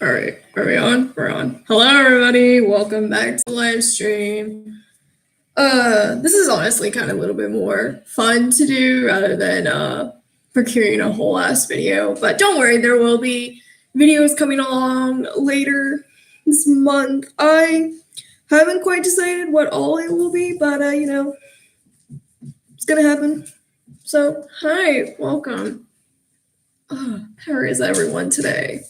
All right, are we on? We're on. Hello, everybody. Welcome back to the live stream. This is honestly kind of a little bit more fun to do rather than procuring a whole ass video. But don't worry, there will be videos coming along later this month. I haven't quite decided what all it will be, but it's gonna happen. So, hi, welcome. How is everyone today?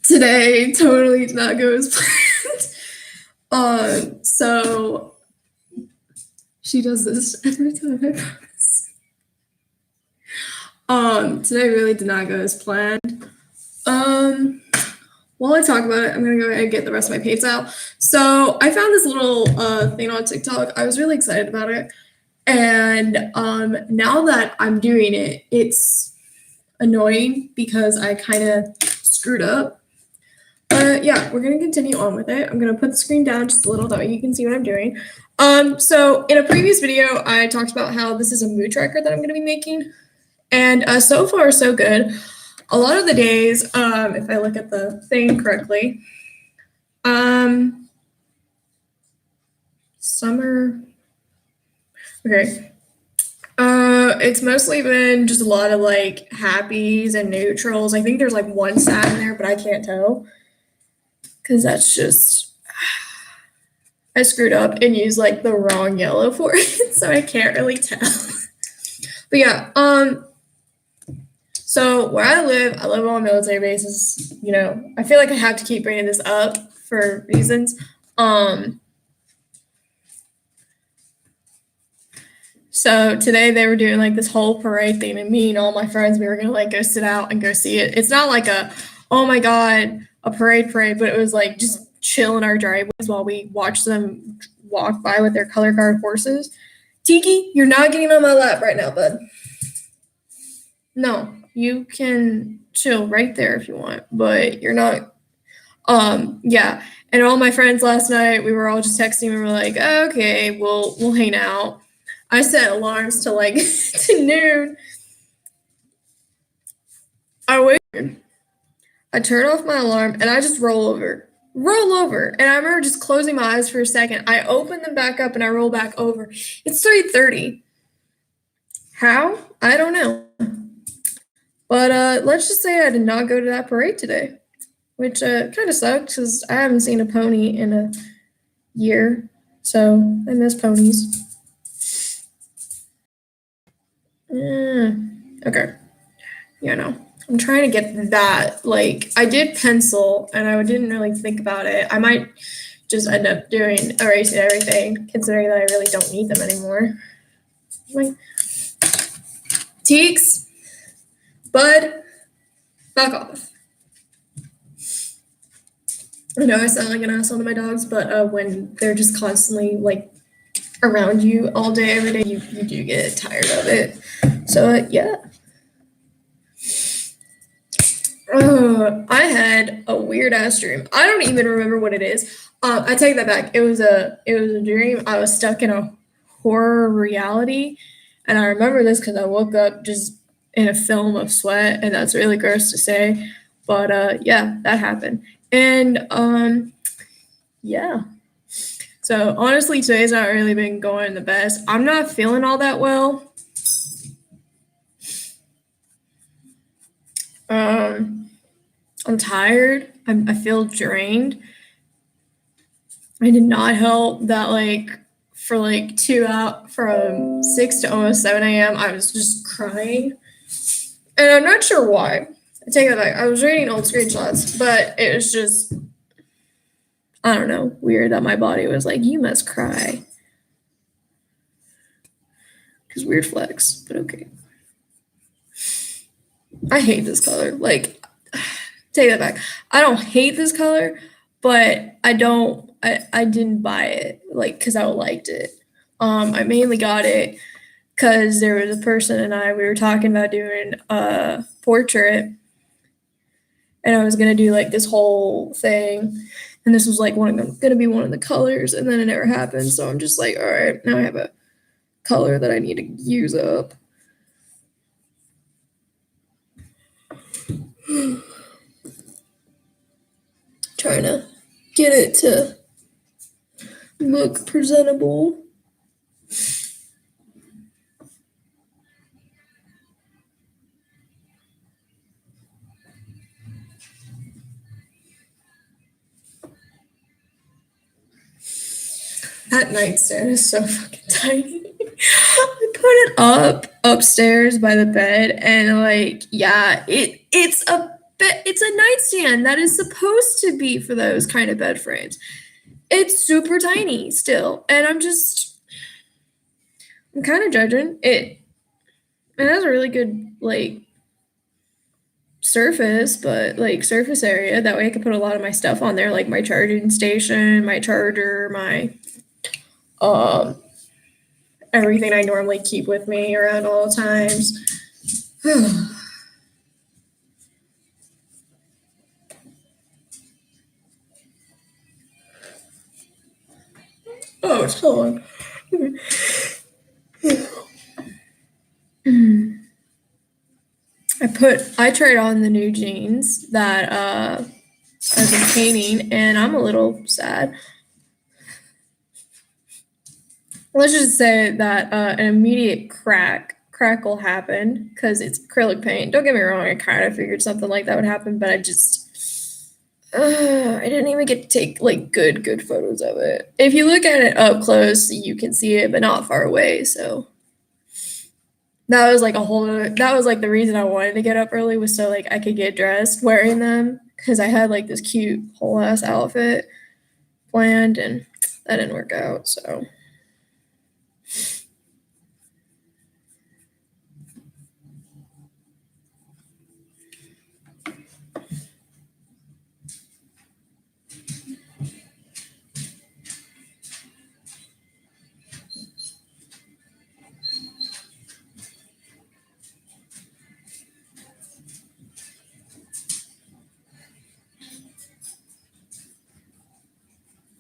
Today totally did not go as planned. So she does this every time, I promise. Today really did not go as planned. While I talk about it, I'm gonna go ahead and get the rest of my paints out. So I found this little thing on TikTok. I was really excited about it. And now that I'm doing it, it's annoying because I kind of screwed up. Yeah, we're gonna continue on with it. I'm gonna put the screen down just a little that way you can see what I'm doing. So in a previous video, I talked about how this is a mood tracker that I'm gonna be making, and so far so good. A lot of the days, if I look at the thing correctly, summer. Okay. It's mostly been just a lot of like happies and neutrals. I think there's like one sad in there, but I can't tell. Because that's just, I screwed up and used like the wrong yellow for it, so I can't really tell. But yeah, so where I live on military bases. You know, I feel like I have to keep bringing this up for reasons. So today they were doing like this whole parade thing, and me and all my friends, we were gonna like go sit out and go see it. It's not like a, oh my God, a parade, but it was like just chill in our driveways while we watched them walk by with their color guard horses. Tiki, you're not getting on my lap right now, bud. No, you can chill right there if you want, but you're not. Yeah. And all my friends last night, we were all just texting. We were like, oh, okay, we'll hang out. I set alarms to like to noon. I wait. I turn off my alarm and I just roll over. And I remember just closing my eyes for a second. I open them back up and I roll back over. It's 3:30. How? I don't know. But let's just say I did not go to that parade today, which kind of sucks because I haven't seen a pony in a year. So I miss ponies. Okay. You know. I'm trying to get that, like, I did pencil, and I didn't really think about it. I might just end up erasing everything, considering that I really don't need them anymore. Like, Teeks, bud, back off. I know I sound like an asshole to my dogs, but when they're just constantly, like, around you all day, every day, you do get tired of it. So, yeah. I had a weird ass dream. I don't even remember what it is. I take that back. It was a dream. I was stuck in a horror reality, and I remember this because I woke up just in a film of sweat, and that's really gross to say, but yeah, that happened. And yeah. So honestly, today's not really been going the best. I'm not feeling all that well. I'm tired. I feel drained. I did not help that like for like 2 hours from 6 to almost 7 a.m. I was just crying. And I'm not sure why. I take that back. I was reading old screenshots, but it was just, I don't know, weird that my body was like, you must cry. Because weird flex, but okay. I hate this color. Like, take that back. I don't hate this color, but I didn't buy it like because I liked it. I mainly got it because there was a person and we were talking about doing a portrait, and I was gonna do like this whole thing, and this was like gonna be one of the colors, and then it never happened. So I'm just like, all right, now I have a color that I need to use up. trying to get it to look presentable. That nightstand is so fucking tiny. I put it upstairs by the bed, and like, yeah, it's a nightstand that is supposed to be for those kind of bed frames. It's super tiny still, and I'm kind of judging it. It has a really good like surface, but like surface area. That way I can put a lot of my stuff on there, like my charging station, my charger, my um everything I normally keep with me around all times. Oh, it's so long. I tried on the new jeans that I've been painting, and I'm a little sad. Let's just say that an immediate crackle happened because it's acrylic paint. Don't get me wrong, I kind of figured something like that would happen, but I didn't even get to take like good photos of it. If you look at it up close, you can see it, but not far away. So that was like that was like the reason I wanted to get up early, was so like I could get dressed wearing them, because I had like this cute whole ass outfit planned, and that didn't work out. So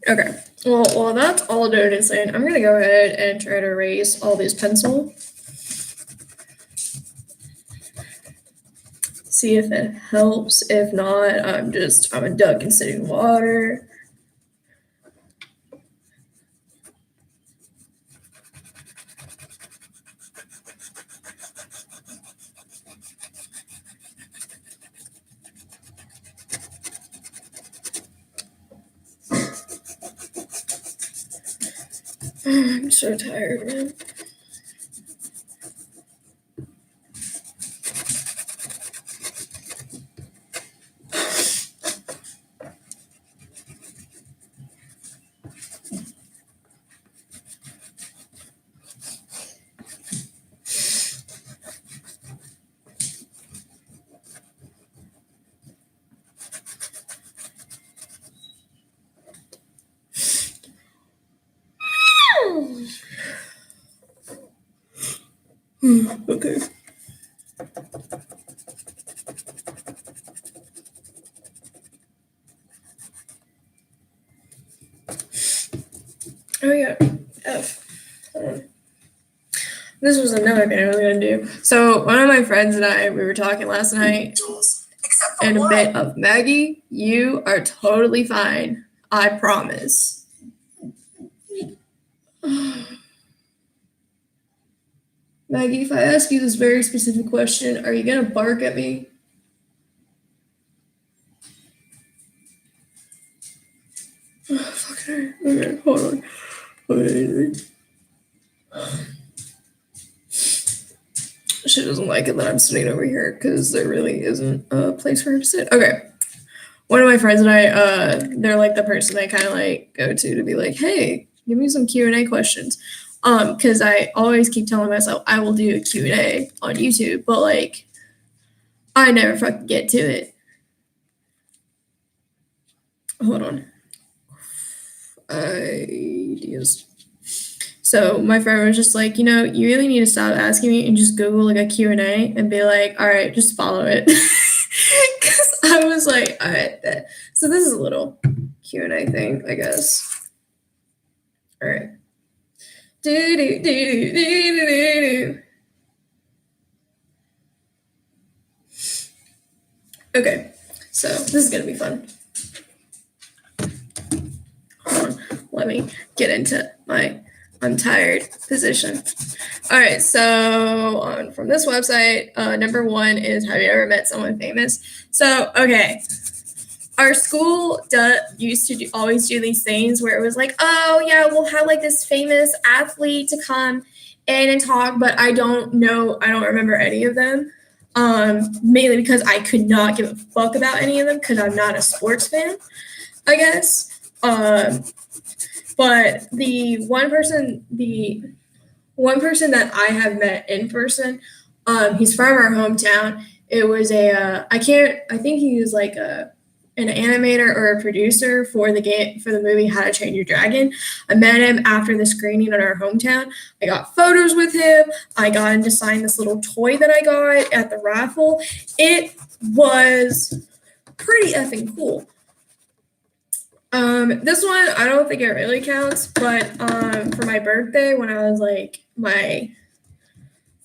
okay. Well, while that's all noticing, I'm gonna go ahead and try to erase all these pencil. See if it helps. If not, I'm a duck and sitting in water. I'm so tired, man. Okay. Oh yeah, F. This was another thing I was gonna do. So one of my friends and I, we were talking last night, and a bit of Maggie, you are totally fine. I promise. Maggie, if I ask you this very specific question, are you gonna bark at me? Okay, hold on. Okay. She doesn't like it that I'm sitting over here because there really isn't a place for her to sit. Okay. One of my friends and I, they're like the person I kind of like go to be like, hey, give me some Q&A questions. Because I always keep telling myself I will do a Q&A on YouTube, but like I never fucking get to it. Hold on. Ideas. So my friend was just like, you really need to stop asking me and just Google like a Q&A and be like, all right, just follow it. Because I was like, all right, bet. So this is a little Q&A thing, I guess. All right. Okay, so this is gonna be fun. let me get into my I'm tired position. All right, so from this website, number 1 is, have you ever met someone famous? So, okay, our school used to always do these things where it was like, oh yeah, we'll have like this famous athlete to come in and talk, but I don't remember any of them. Mainly because I could not give a fuck about any of them because I'm not a sports fan, I guess. But the one person that I have met in person, he's from our hometown. It was I think he was like an animator or a producer for the movie How to Train Your Dragon. I met him after the screening in our hometown. I got photos with him. I got him to sign this little toy that I got at the raffle. It was pretty effing cool. This one, I don't think it really counts, but for my birthday, when I was like my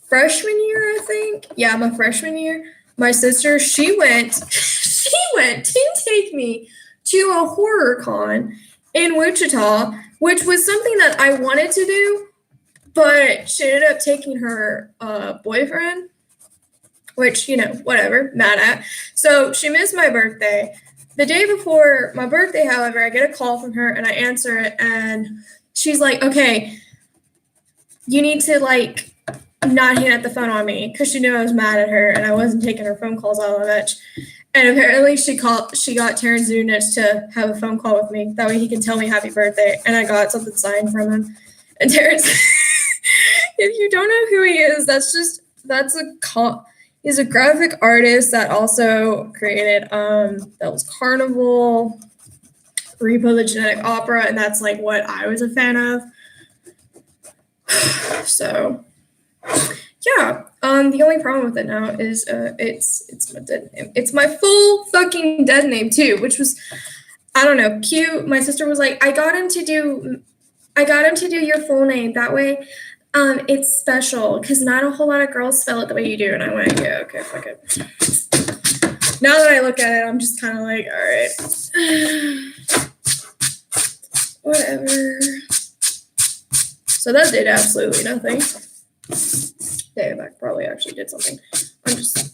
freshman year, I think. Yeah, my freshman year, my sister, she went to take me to a horror con in Wichita, which was something that I wanted to do, but she ended up taking her boyfriend, which, whatever, mad at. So she missed my birthday. The day before my birthday, however, I get a call from her and I answer it, and she's like, okay, you need to like not hang up the phone on me, because she knew I was mad at her and I wasn't taking her phone calls all that much. And apparently she got Terrence Zunis to have a phone call with me. That way he can tell me happy birthday. And I got something signed from him. And Terrence, if you don't know who he is, he's a graphic artist that also created Bell's Carnival, Repo the Genetic Opera, and that's like what I was a fan of. So yeah, the only problem with it now is it's my dead name. It's my full fucking dead name too, which was, I don't know, cute. My sister was like, I got him to do your full name. That way, it's special because not a whole lot of girls spell it the way you do. And I went, yeah, okay, fuck it. Now that I look at it, I'm just kind of like, all right, whatever. So that did absolutely nothing. Back probably actually did something. I'm just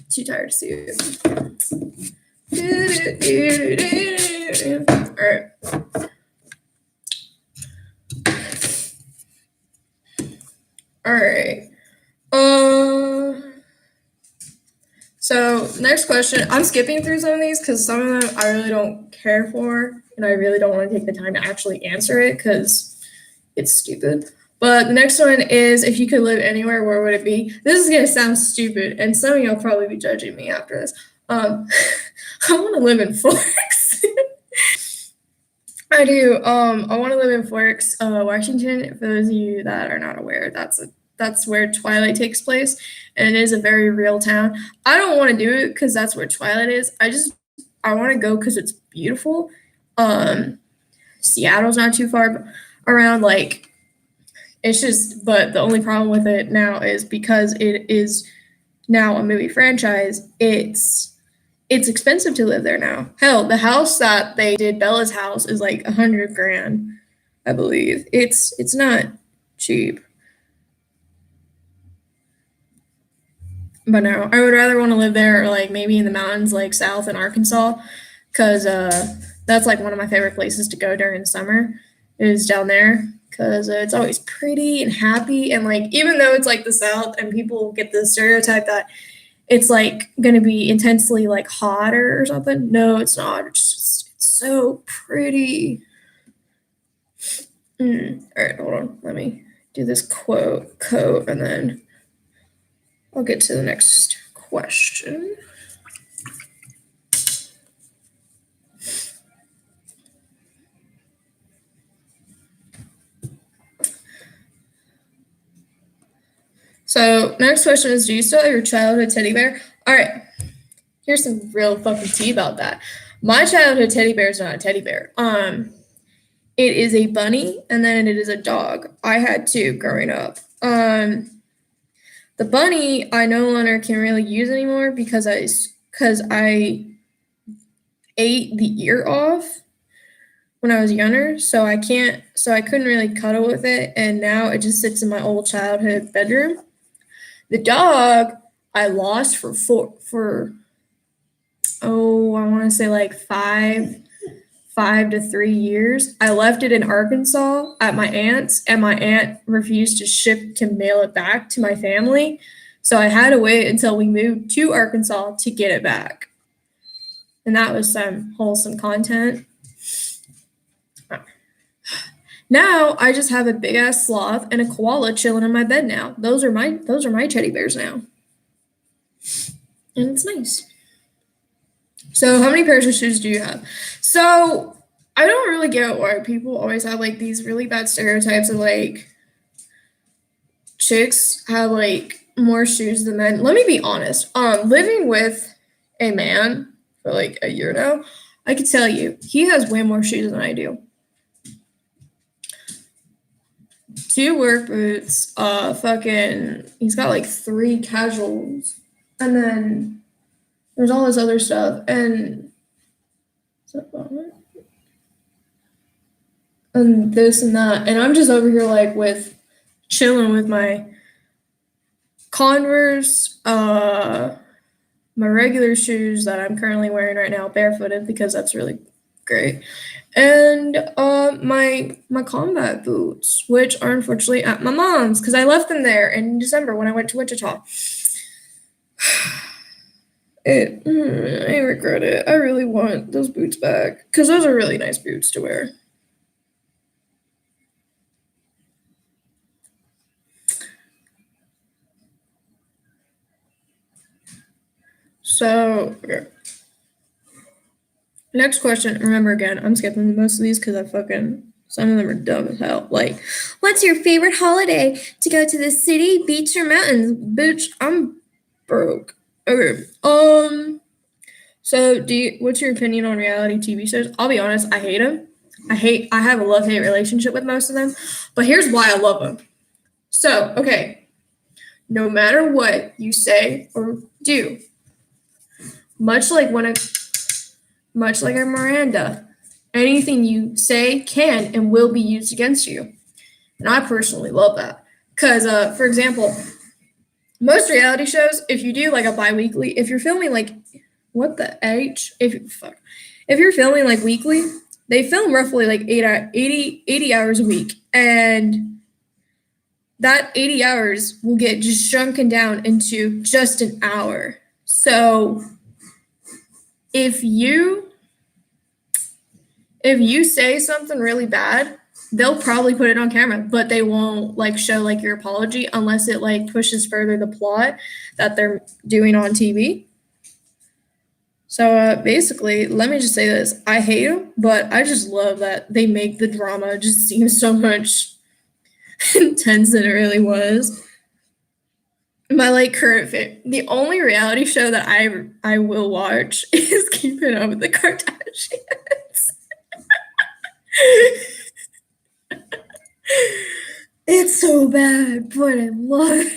too tired to see it. All right. So next question. I'm skipping through some of these because some of them I really don't care for, and I really don't want to take the time to actually answer it because it's stupid. But the next one is, if you could live anywhere, where would it be? This is going to sound stupid, and some of you will probably be judging me after this. I want to live in Forks. I do. I want to live in Forks, Washington. For those of you that are not aware, that's where Twilight takes place, and it is a very real town. I don't want to do it because that's where Twilight is. I want to go because it's beautiful. Seattle's not too far around, like. It's just, but the only problem with it now is because it is now a movie franchise, it's expensive to live there now. Hell, the house that they did Bella's house is like $100,000, I believe. It's not cheap. But no, I would rather want to live there, or like maybe in the mountains, like south in Arkansas, because that's like one of my favorite places to go during the summer is down there. Because it's always pretty and happy, and like even though it's like the South and people get the stereotype that it's like gonna be intensely like hotter or something, no, it's not. It's so pretty. All right, hold on. Let me do this quote, and then I'll get to the next question. So next question is, do you still have your childhood teddy bear? All right, here's some real fucking tea about that. My childhood teddy bear is not a teddy bear. It is a bunny, and then it is a dog. I had two growing up. The bunny I no longer can really use anymore because I ate the ear off. when I was younger, so I couldn't really cuddle with it, and now it just sits in my old childhood bedroom. The dog I lost for oh, I want to say like 5 to 3 years. I left it in Arkansas at my aunt's, and my aunt refused to mail it back to my family. So I had to wait until we moved to Arkansas to get it back. And that was some wholesome content. Now I just have a big ass sloth and a koala chilling in my bed now. Those are my teddy bears now. And it's nice. So how many pairs of shoes do you have? So I don't really get why people always have like these really bad stereotypes of like chicks have like more shoes than men. Let me be honest. Living with a man for like a year now, I can tell you he has way more shoes than I do. 2 work boots, he's got like 3 casuals, and then there's all this other stuff, and this and that, and I'm just over here like chilling with my Converse, my regular shoes that I'm currently wearing right now, barefooted because that's really great, and my combat boots, which are unfortunately at my mom's because I left them there in December when I went to Wichita. I regret it. I really want those boots back because those are really nice boots to wear. So, okay. Next question. Remember again, I'm skipping most of these because some of them are dumb as hell. Like, what's your favorite holiday? To go to the city, beach, or mountains? Bitch, I'm broke. Okay. So what's your opinion on reality TV shows? I'll be honest, I hate them. I have a love-hate relationship with most of them, but here's why I love them. So, okay. No matter what you say or do, much like a Miranda, anything you say can and will be used against you. And I personally love that. Because, for example, most reality shows, if you do like a bi-weekly, if you're filming like, what the H? If you're filming like weekly, they film roughly like 80 hours a week. And that 80 hours will get just shrunken down into just an hour. So if you say something really bad, they'll probably put it on camera, but they won't like show like your apology unless it like pushes further the plot that they're doing on TV. So basically, let me just say this. I hate them, but I just love that they make the drama just seem so much intense than it really was. My like current the only reality show that I will watch is Keeping Up with the Kardashians. It's so bad, but I love it.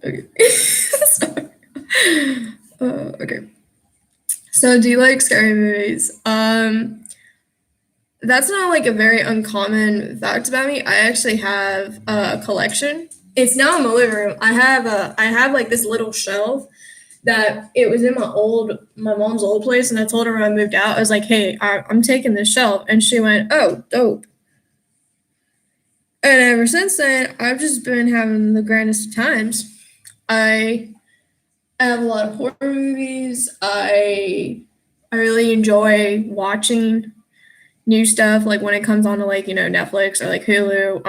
Okay. Okay. So, do you like scary movies? That's not like a very uncommon fact about me. I actually have a collection. It's now in my living room. I have like this little shelf that it was in my mom's old place, and I told her when I moved out, I was like, "Hey, I'm taking this shelf," and she went, "Oh, dope." And ever since then, I've just been having the grandest of times. I have a lot of horror movies. I really enjoy watching new stuff, like when it comes on to like, Netflix or like Hulu.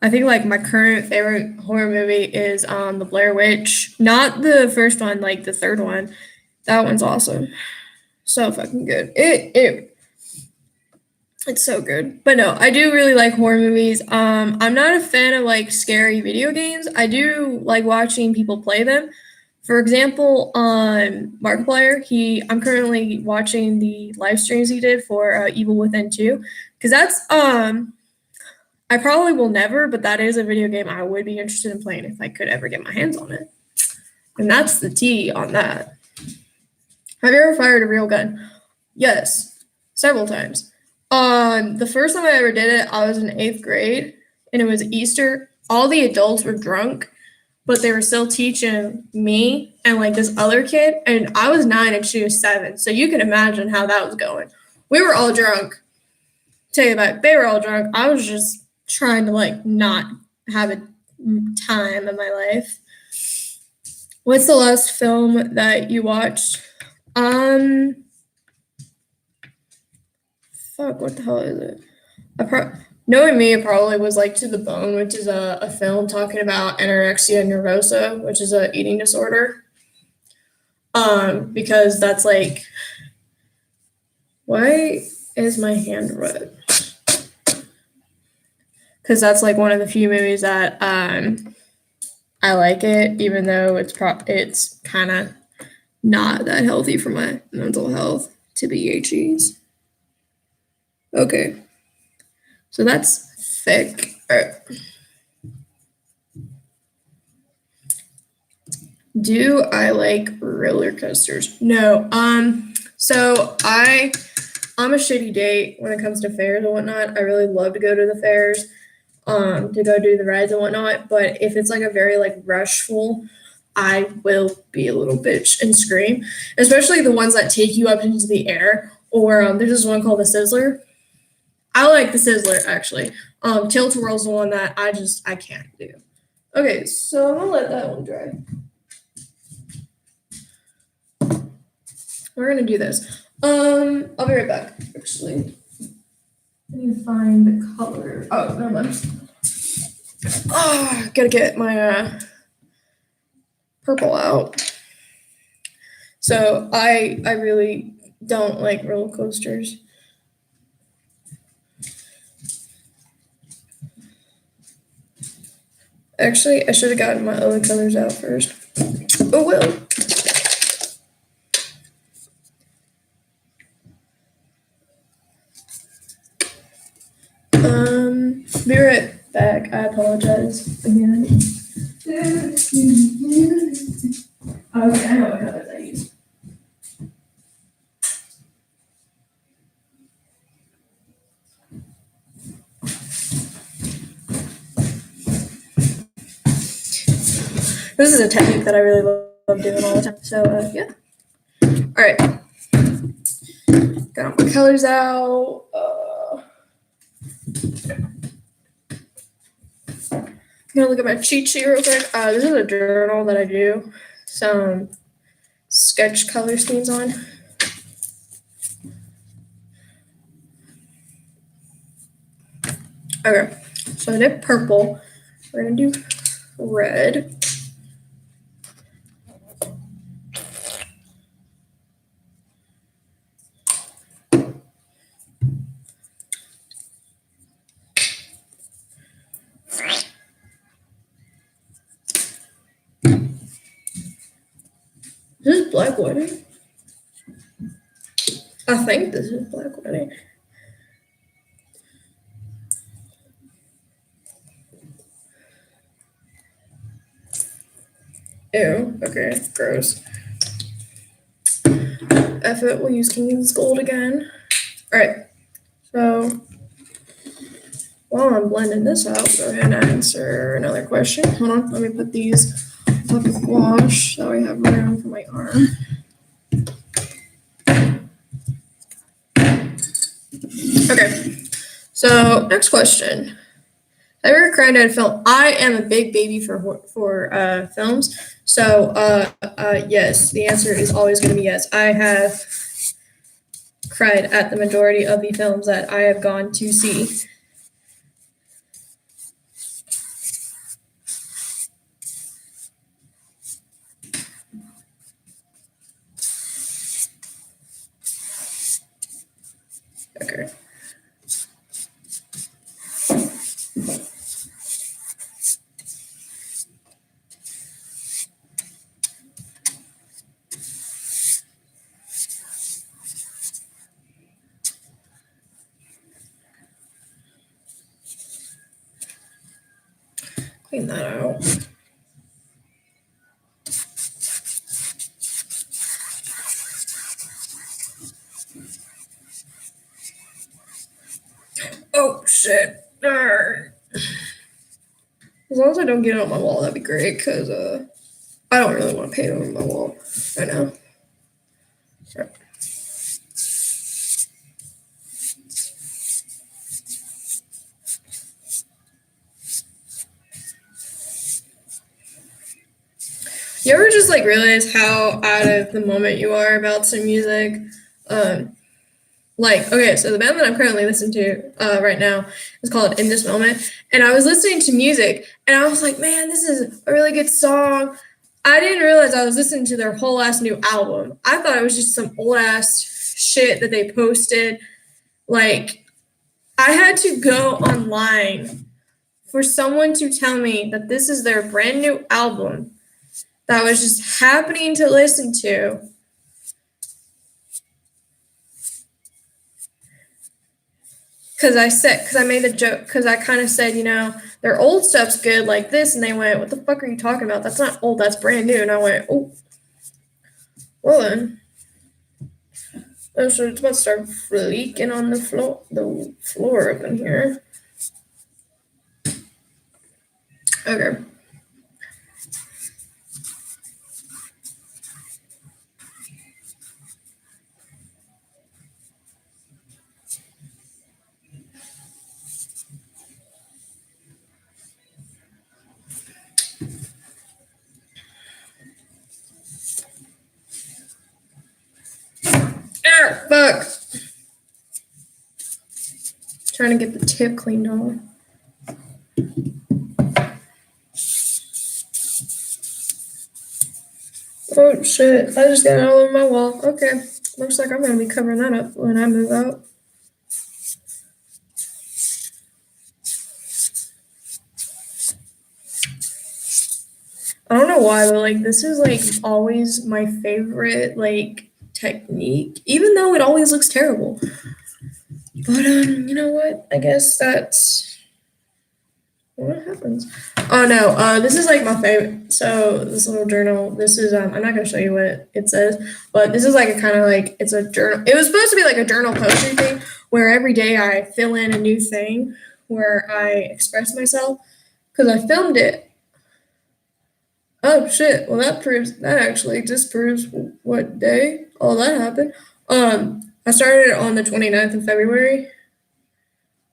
I think like my current favorite horror movie is The Blair Witch. Not the first one, like the third one. That one's awesome. So fucking good. It's so good. But no, I do really like horror movies. I'm not a fan of like scary video games. I do like watching people play them. For example, on Markiplier, I'm currently watching the live streams he did for Evil Within 2, because I probably will never, but that is a video game I would be interested in playing if I could ever get my hands on it. And that's the T on that. Have you ever fired a real gun? Yes, several times. The first time I ever did it, I was in 8th grade, and it was Easter. All the adults were drunk, but they were still teaching me and like this other kid, and I was 9 and she was 7. So you can imagine how that was going. We were all drunk. Tell you about it, they were all drunk. I was just trying to like not have a time in my life. What's the last film that you watched? Fuck, what the hell is it? Knowing Me, it probably was like To the Bone, which is a film talking about anorexia nervosa, which is a eating disorder. Because that's like, why is my hand red? Because that's like one of the few movies that I like it, even though it's kind of not that healthy for my mental health to be HEs. Okay, so that's thick. All right. Do I like roller coasters? No. So I'm a shitty date when it comes to fairs and whatnot. I really love to go to the fairs, to go do the rides and whatnot. But if it's like a very like rushful, I will be a little bitch and scream, especially the ones that take you up into the air. Or there's this one called the Sizzler. I like the Sizzler actually. Tilt-A-Whirl's the one that I can't do. Okay, so I'm gonna let that one dry. We're gonna do this. I'll be right back. Actually, I need to find the color. Oh, never mind. Oh, gotta get my purple out. So I really don't like roller coasters. Actually, I should have gotten my other colors out first. Oh well. Be right back. I apologize again. Okay, I know what colors I use. This is a technique that I really love doing all the time. So yeah. All right. Got all my colors out. I'm gonna look at my cheat sheet real quick. This is a journal that I do some sketch color schemes on. Okay, so I did purple. We're gonna do red. This is Black Wedding. I think this is Black Wedding. Ew, okay, gross. F it, we'll use King's Gold again. All right, so while I'm blending this out, go ahead and answer another question. Hold on, let me put these on top of gouache so I have room for my arm. Okay, so next question. Have you ever cried at a film? I am a big baby for films. So yes, the answer is always going to be yes. I have cried at the majority of the films that I have gone to see. Okay. Clean that out. Oh shit. Arr. As long as I don't get it on my wall, that'd be great, because I don't really want to paint over my wall right now. Right. You ever just like realize how out of the moment you are about some music? Like, okay, so the band that I'm currently listening to right now is called In This Moment. And I was listening to music and I was like, man, this is a really good song. I didn't realize I was listening to their whole ass new album. I thought it was just some old ass shit that they posted. Like, I had to go online for someone to tell me that this is their brand new album that I was just happening to listen to. Because I made the joke, because I kind of said, their old stuff's good like this. And they went, what the fuck are you talking about? That's not old, that's brand new. And I went, oh, well then. Oh, so it's about to start leaking on the floor up in here. Okay. Ah, fuck. Trying to get the tip cleaned off. Oh shit, I just got it all over my wall. Okay, looks like I'm gonna be covering that up when I move out. I don't know why, but like this is like always my favorite like technique, even though it always looks terrible. But you know what? I guess that's what happens. Oh no, this is like my favorite. So this little journal. This is I'm not gonna show you what it says, but this is like a kind of like it's a journal. It was supposed to be like a journal poetry thing where every day I fill in a new thing where I express myself because I filmed it. Oh shit! Well, that actually disproves what day all that happened. I started on the 29th of February.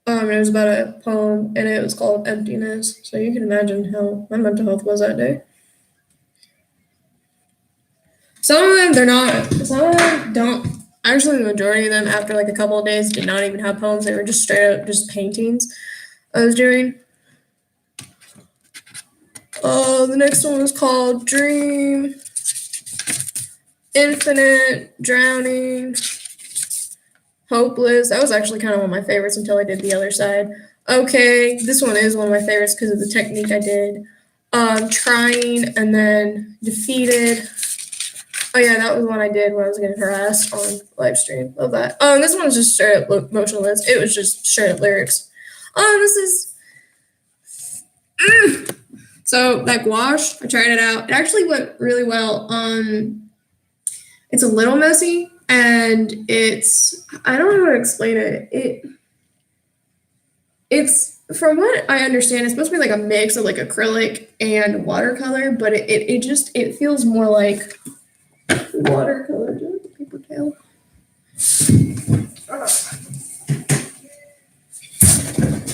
It was about a poem, and it was called Emptiness. So you can imagine how my mental health was that day. Some of them they're not. Some of them don't. Actually, the majority of them, after like a couple of days, did not even have poems. They were just straight up just paintings I was doing. The next one was called Dream, Infinite, Drowning, Hopeless. That was actually kind of one of my favorites until I did the other side. Okay, this one is one of my favorites because of the technique I did. Trying and then Defeated. Oh yeah, that was one I did when I was getting harassed on live stream. Love that. This one's just straight up motionless. It was just straight up lyrics. This is. So that gouache, I tried it out. It actually went really well. It's a little messy, and I don't know how to explain it. It's from what I understand, it's supposed to be like a mix of like acrylic and watercolor, but it feels more like watercolor. Do I have a paper towel?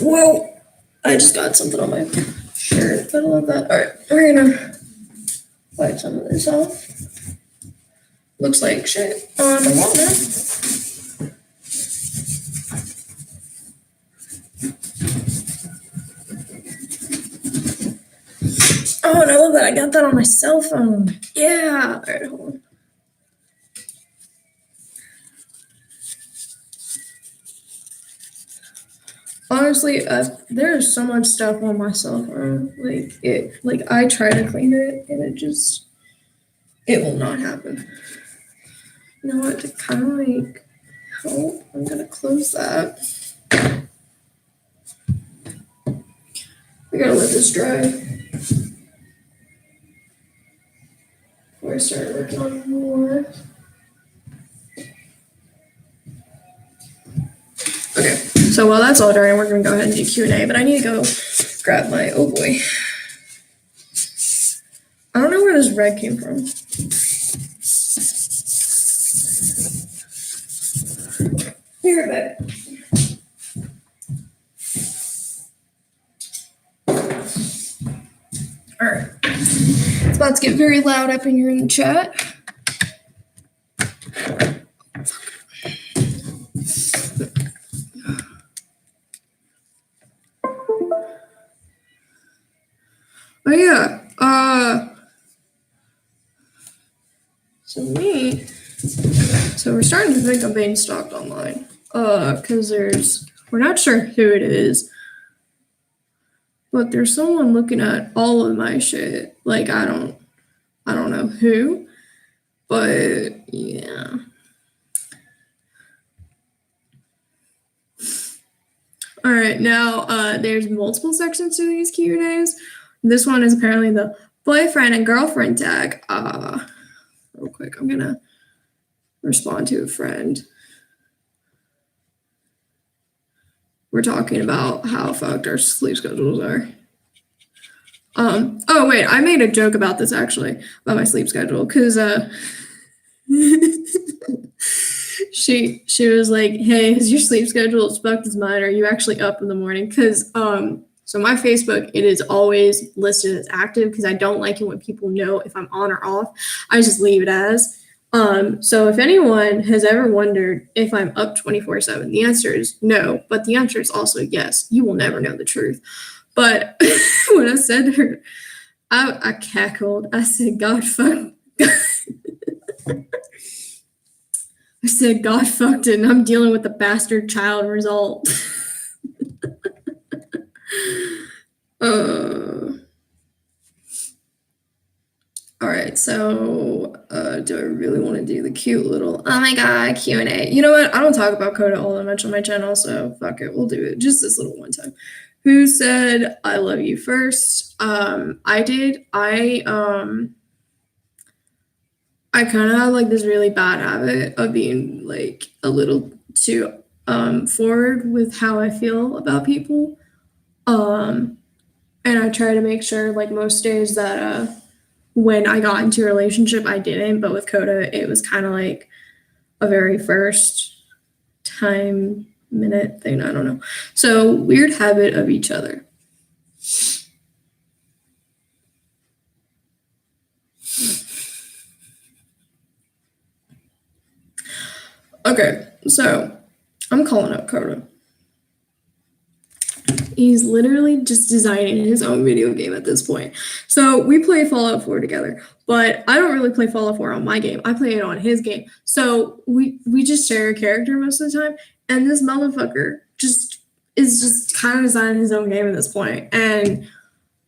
Whoa! I just got something on my shirt, but I love that. All right, we're gonna wipe some of this off. Looks like shit on the wall now. Oh, and I love that I got that on my cell phone. Yeah. All right, hold on. Honestly, there's so much stuff on my cell phone. Like I try to clean it, and it will not happen. You know what? To kind of like help, I'm gonna close that. We gotta let this dry. before I start working on more. Okay, so while that's all dry, we're gonna go ahead and do Q&A, but I need to go grab my, oh boy. I don't know where this red came from. Here, babe. All right. It's about to get very loud up in here in the chat. Oh yeah. So we're starting to think I'm being stalked online. Because we're not sure who it is, but there's someone looking at all of my shit. Like I don't know who, but yeah. All right, now there's multiple sections to these Q&As. This one is apparently the boyfriend and girlfriend tag. Real quick, I'm gonna respond to a friend. We're talking about how fucked our sleep schedules are. Oh wait, I made a joke about this actually, about my sleep schedule, because she was like, hey, is your sleep schedule as fucked as mine? Are you actually up in the morning? Because so my Facebook, it is always listed as active because I don't like it when people know if I'm on or off. I just leave it as. So if anyone has ever wondered if I'm up 24/7, the answer is no, but the answer is also yes. You will never know the truth. But when I said to her, I cackled. I said, God fuck. I said, God fucked it, and I'm dealing with the bastard child result. All right, so do I really want to do the cute little, oh my God, Q&A? You know what? I don't talk about Coda all that much on my channel, so fuck it. We'll do it just this little one time. Who said I love you first? I did. I kind of have like this really bad habit of being like a little too forward with how I feel about people. And I try to make sure like most days that when I got into a relationship, I didn't, but with Coda, it was kind of like a very first time minute thing. I don't know. So weird habit of each other. Okay, so I'm calling up Coda. He's literally just designing his own video game at this point. So we play Fallout 4 together, but I don't really play Fallout 4 on my game. I play it on his game. So we just share a character most of the time. And this motherfucker is just kind of designing his own game at this point. And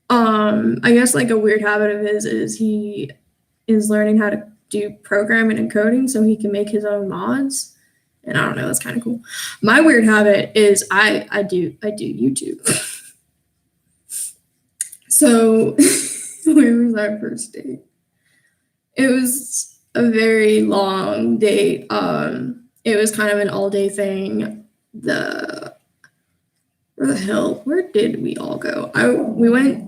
I guess like a weird habit of his is he is learning how to do programming and coding so he can make his own mods. And I don't know, that's kind of cool. My weird habit is I do YouTube. So where was our first date? It was a very long date. It was kind of an all-day thing. Where did we all go? We went.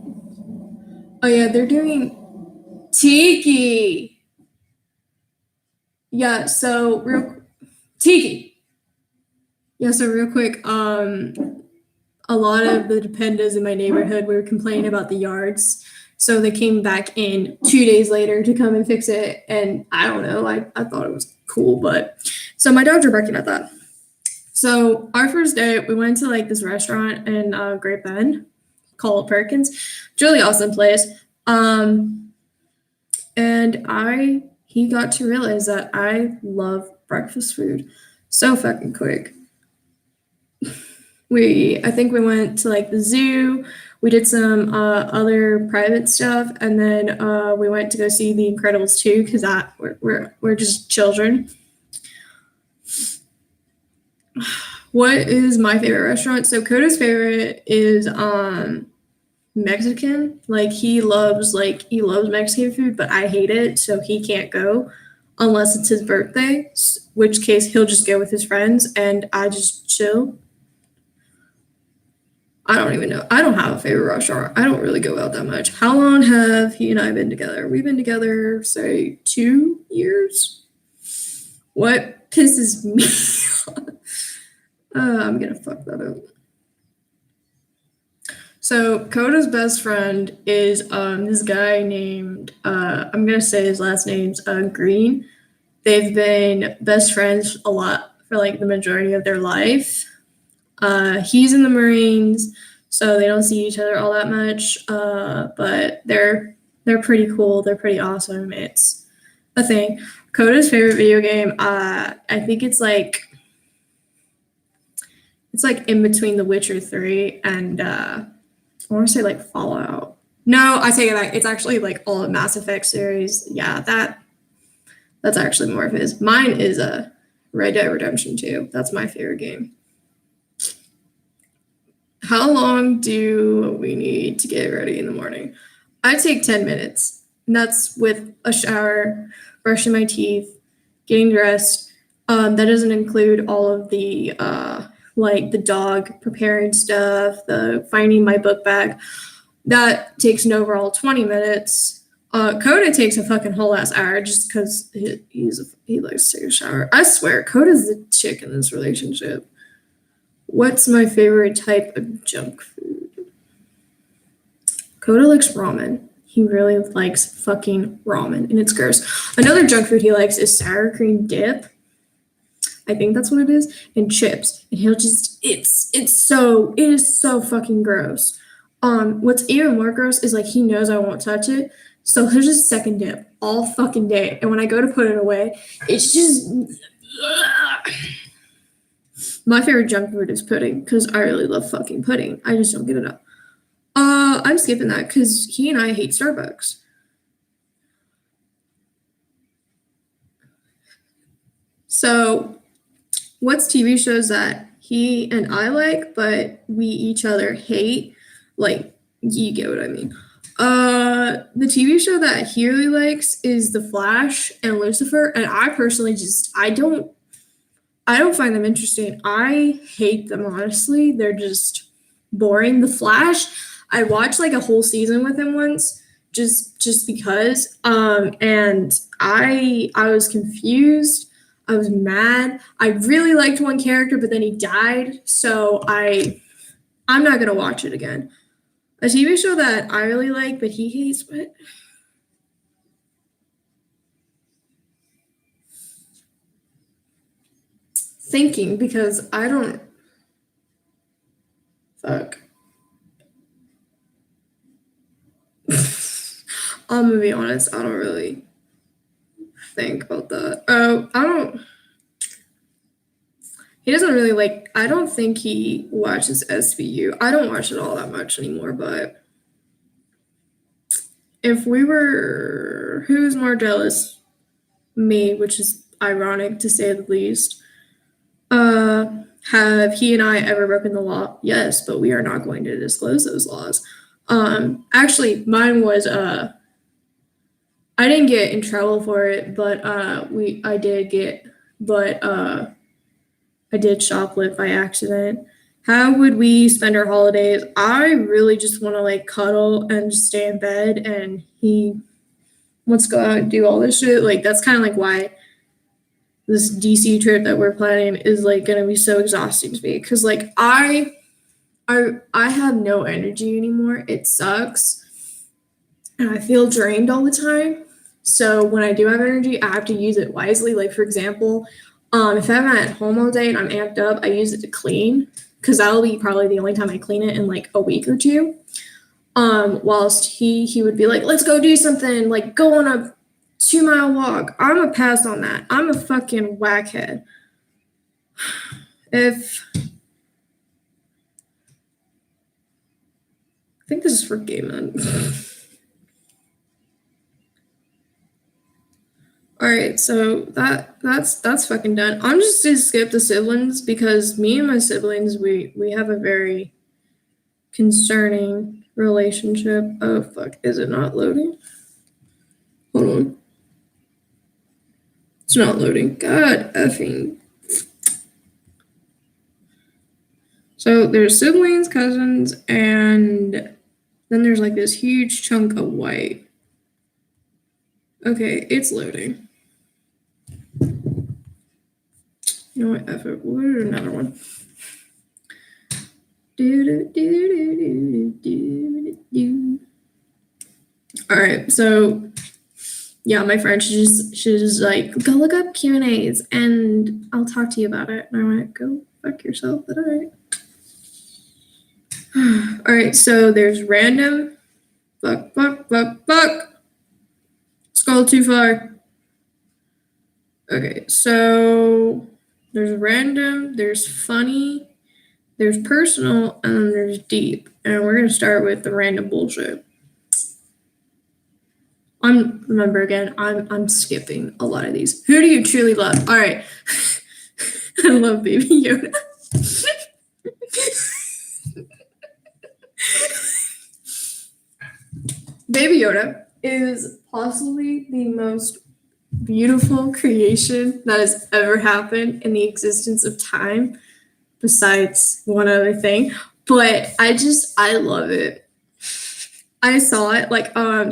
Oh yeah, they're doing Tiki. Yeah, so Tiki. Yeah, so real quick, a lot of the dependas in my neighborhood were complaining about the yards. So they came back in 2 days later to come and fix it. And I don't know, I thought it was cool, but so my dogs are barking at that. So our first day, we went to like this restaurant in Great Bend called Perkins. It's a really awesome place. And he got to realize that I love breakfast food so fucking quick. I think we went to like the zoo. We did some other private stuff, and then we went to go see The Incredibles 2 because we're just children. What is my favorite restaurant? So Coda's favorite is Mexican. Like he loves Mexican food, but I hate it, so he can't go unless it's his birthday. Which case he'll just go with his friends, and I just chill. I don't even know. I don't have a favorite restaurant. I don't really go out that much. How long have he and I been together? We've been together, say, 2 years. What pisses me off? I'm gonna fuck that up. So Coda's best friend is this guy named I'm gonna say his last name's Green. They've been best friends a lot for like the majority of their life. He's in the Marines, so they don't see each other all that much. But they're pretty cool. They're pretty awesome. It's a thing. Coda's favorite video game, I think it's like in between The Witcher 3 and I want to say like Fallout. No, I take it back. It's actually like all of Mass Effect series. Yeah, that's actually more of his. Mine is a Red Dead Redemption 2. That's my favorite game. How long do we need to get ready in the morning? I take 10 minutes, and that's with a shower, brushing my teeth, getting dressed. That doesn't include all of the like the dog preparing stuff, the finding my book bag. That takes an overall 20 minutes. Coda takes a fucking whole ass hour just because he likes to take a shower. I swear, Coda's the chick in this relationship. What's my favorite type of junk food? Coda likes ramen. He really likes fucking ramen, and it's gross. Another junk food he likes is sour cream dip. I think that's what it is, and chips. And he'll just it is so fucking gross. What's even more gross is like he knows I won't touch it, so he'll just second dip all fucking day. And when I go to put it away, it's just my favorite junk food is pudding because I really love fucking pudding. I just don't get it up. I'm skipping that because he and I hate Starbucks. So, what's TV shows that he and I like, but we each other hate? Like, you get what I mean. The TV show that he really likes is The Flash and Lucifer, and I personally I don't find them interesting. I hate them, honestly. They're just boring. The Flash, I watched like a whole season with him once just because and I was confused. I was mad. I really liked one character, but then he died, so I'm not going to watch it again. A TV show that I really like but he hates, but thinking because I don't fuck. I'm gonna be honest, I don't really think about that. He doesn't really like, I don't think he watches SVU. I don't watch it all that much anymore, but if we were, who's more jealous? Me, which is ironic to say the least. Have he and I ever broken the law? Yes, but we are not going to disclose those laws. Actually, mine was I didn't get in trouble for it, but I did shoplift by accident. How would we spend our holidays? I really just want to like cuddle and just stay in bed, and he wants to go out and do all this shit. Like that's kind of like why this DC trip that we're planning is like gonna be so exhausting to me, because like I have no energy anymore. It sucks, and I feel drained all the time. So when I do have energy, I have to use it wisely. Like for example, if I'm at home all day and I'm amped up, I use it to clean, because that'll be probably the only time I clean it in like a week or two. Whilst he would be like, let's go do something, like go on a 2-mile walk. I'm a pass on that. I'm a fucking whackhead. I think this is for gay men. All right, so that's fucking done. I'm just gonna skip the siblings because me and my siblings we have a very concerning relationship. Oh, fuck. Is it not loading? Hold on. It's not loading. God effing. So there's siblings, cousins, and then there's like this huge chunk of white. Okay, it's loading. You know what? F it. We'll do another one. All right, so yeah, my friend, she's like, go look up Q&As and I'll talk to you about it. And I went, go fuck yourself, but all right. All right, so there's random, fuck. Scroll too far. Okay, so there's random, there's funny, there's personal, and then there's deep. And we're gonna start with the random bullshit. Remember again, I'm skipping a lot of these. Who do you truly love? All right. I love Baby Yoda. Baby Yoda is possibly the most beautiful creation that has ever happened in the existence of time, besides one other thing. But I love it. I saw it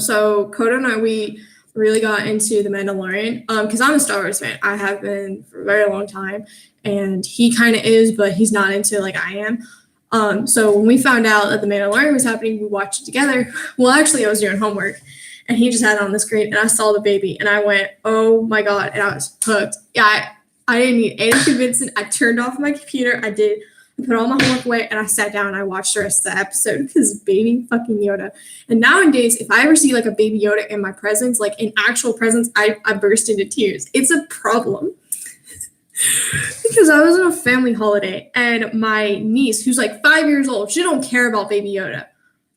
so Coda and I, we really got into The Mandalorian because I'm a Star Wars fan. I have been for a very long time, and he kind of is, but he's not into like I am. So when we found out that The Mandalorian was happening, we watched it together. Well, actually, I was doing homework, and he just had it on the screen, and I saw the baby, and I went, oh my God, and I was hooked. Yeah, I didn't need any convincing. I turned off my computer. I put all my homework away, and I sat down and I watched the rest of the episode because baby fucking Yoda. And nowadays, if I ever see like a baby Yoda in my presence, like in actual presence, I burst into tears. It's a problem. Because I was on a family holiday and my niece, who's like 5 years old, she don't care about baby Yoda,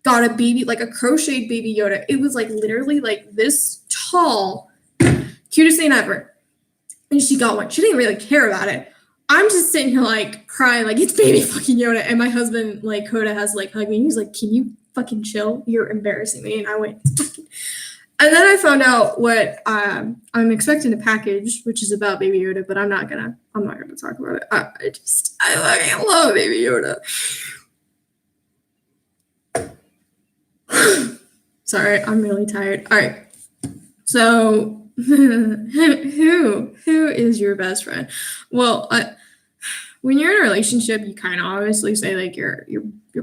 got a baby, like a crocheted baby Yoda. It was like literally like this tall, cutest thing ever. And she got one. She didn't really care about it. I'm just sitting here like crying, like it's baby fucking Yoda. And my husband, like Coda, has like hugged me. He's like, can you fucking chill? You're embarrassing me. And I went, and then I found out what I'm expecting a package, which is about Baby Yoda, but I'm not gonna talk about it. I fucking love Baby Yoda. Sorry, I'm really tired. All right, so who is your best friend? Well, when you're in a relationship, you kind of obviously say like your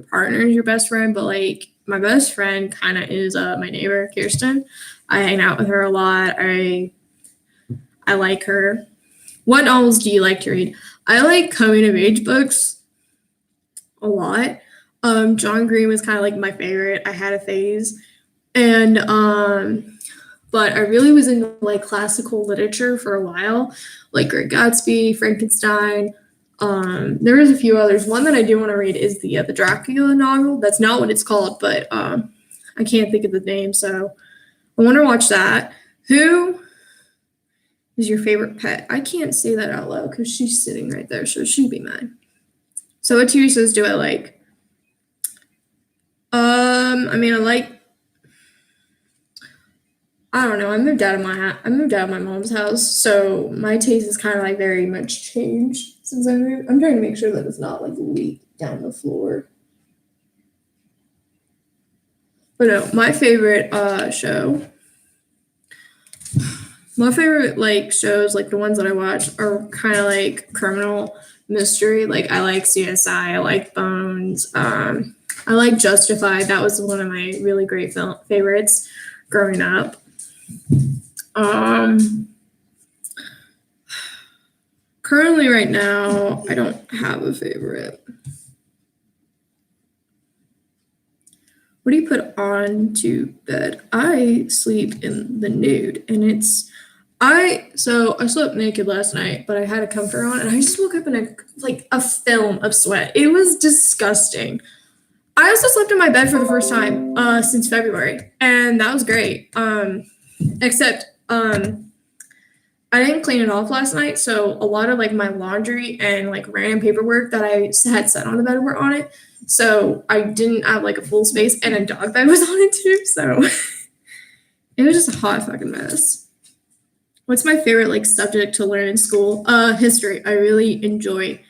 partner is your best friend, but like my best friend kind of is my neighbor Kirsten. I hang out with her a lot. I like her. What novels do you like to read? I like coming of age books a lot. John Green was kind of like my favorite. I had a phase, and but I really was into like classical literature for a while, like Great Gatsby, Frankenstein. There was a few others. One that I do want to read is the Dracula novel. That's not what it's called, but I can't think of the name, so I want to watch that. Who is your favorite pet? I can't say that out loud because she's sitting right there, so she'd be mine. So what TV shows do I like? I don't know. I moved out of my mom's house, so my taste is kind of like very much changed since I moved. I'm trying to make sure that it's not like leaked down the floor. But no, my favorite show. My favorite like shows, like the ones that I watch, are kind of like criminal mystery. Like I like CSI, I like Bones, I like Justified. That was one of my really great favorites growing up. Currently right now, I don't have a favorite. What do you put on to bed? I sleep in the nude, and I slept naked last night, but I had a comforter on, and I just woke up in a film of sweat. It was disgusting. I also slept in my bed for the first time since February, and that was great. Except I didn't clean it off last night, so a lot of like my laundry and like random paperwork that I had set on the bed were on it. So I didn't have like a full space, and a dog bed was on it too. So it was just a hot fucking mess. What's my favorite like subject to learn in school? History. I really enjoy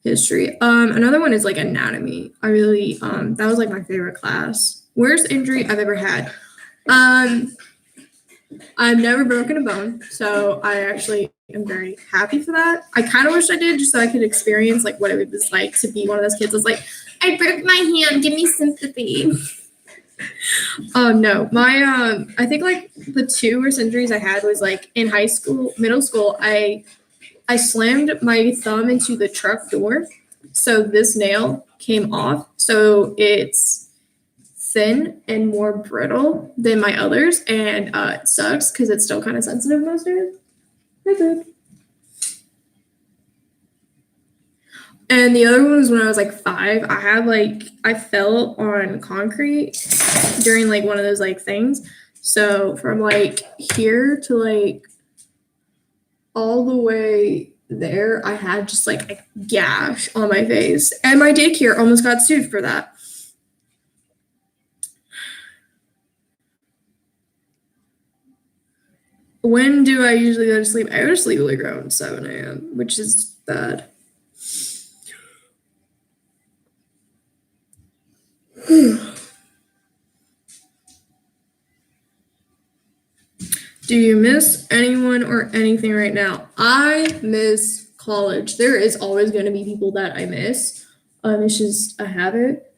history. Another one is like anatomy. I really that was like my favorite class. Worst injury I've ever had. I've never broken a bone, so I actually am very happy for that. I kind of wish I did, just so I could experience like what it was like to be one of those kids that's like, I broke my hand, give me sympathy. No, my I think like the two worst injuries I had was like in high school, middle school. I slammed my thumb into the truck door, so this nail came off. So it's thin and more brittle than my others, and it sucks because it's still kind of sensitive most days. And the other one was when I was like 5. I fell on concrete during like one of those like things. So from like here to like all the way there, I had just like a gash on my face, and my daycare almost got sued for that. When do I usually go to sleep? I go to sleep like around 7 a.m., which is bad. Do you miss anyone or anything right now? I miss college. There is always going to be people that I miss. It's just a habit.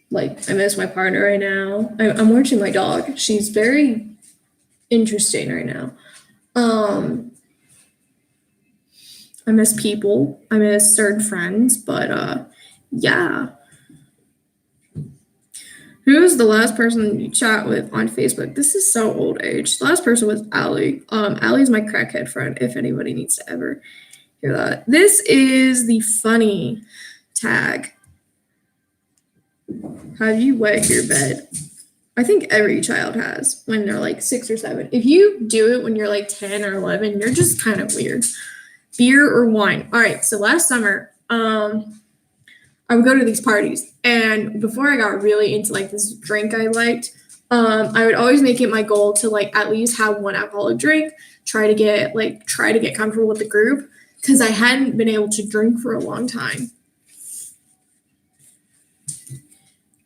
Like I miss my partner right now. I'm watching my dog. She's very interesting right now. I miss people. I miss certain friends, but yeah. Who's the last person you chat with on Facebook? This is so old age. The last person was Allie. Allie's my crackhead friend, if anybody needs to ever hear that. This is the funny tag. Have you wet your bed? I think every child has when they're like 6 or 7. If you do it when you're like 10 or 11, you're just kind of weird. Beer or wine? All right, so last summer, I would go to these parties, and before I got really into like this drink I liked, I would always make it my goal to like at least have one alcoholic drink, try to get comfortable with the group, because I hadn't been able to drink for a long time.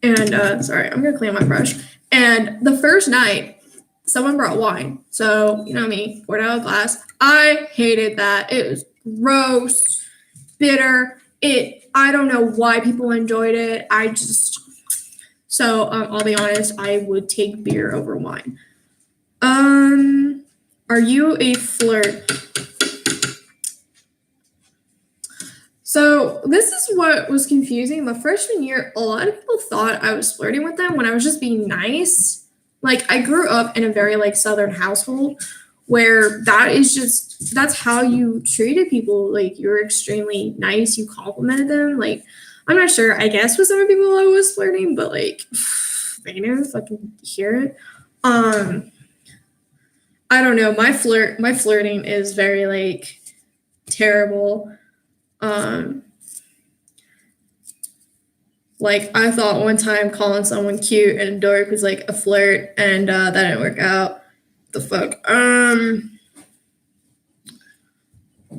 And sorry, I'm gonna clean my brush. And the first night, someone brought wine. So, you know me, poured out a glass. I hated that. It was gross, bitter. I don't know why people enjoyed it. I'll be honest, I would take beer over wine. Are you a flirt? So this is what was confusing. My freshman year, a lot of people thought I was flirting with them when I was just being nice. Like I grew up in a very like Southern household where that's how you treated people. Like you were extremely nice. You complimented them. Like I'm not sure. I guess with some people I was flirting, but like they didn't fucking hear it. I don't know. My flirting is very like terrible. Like I thought one time calling someone cute and a dork was like a flirt, and that didn't work out. The fuck?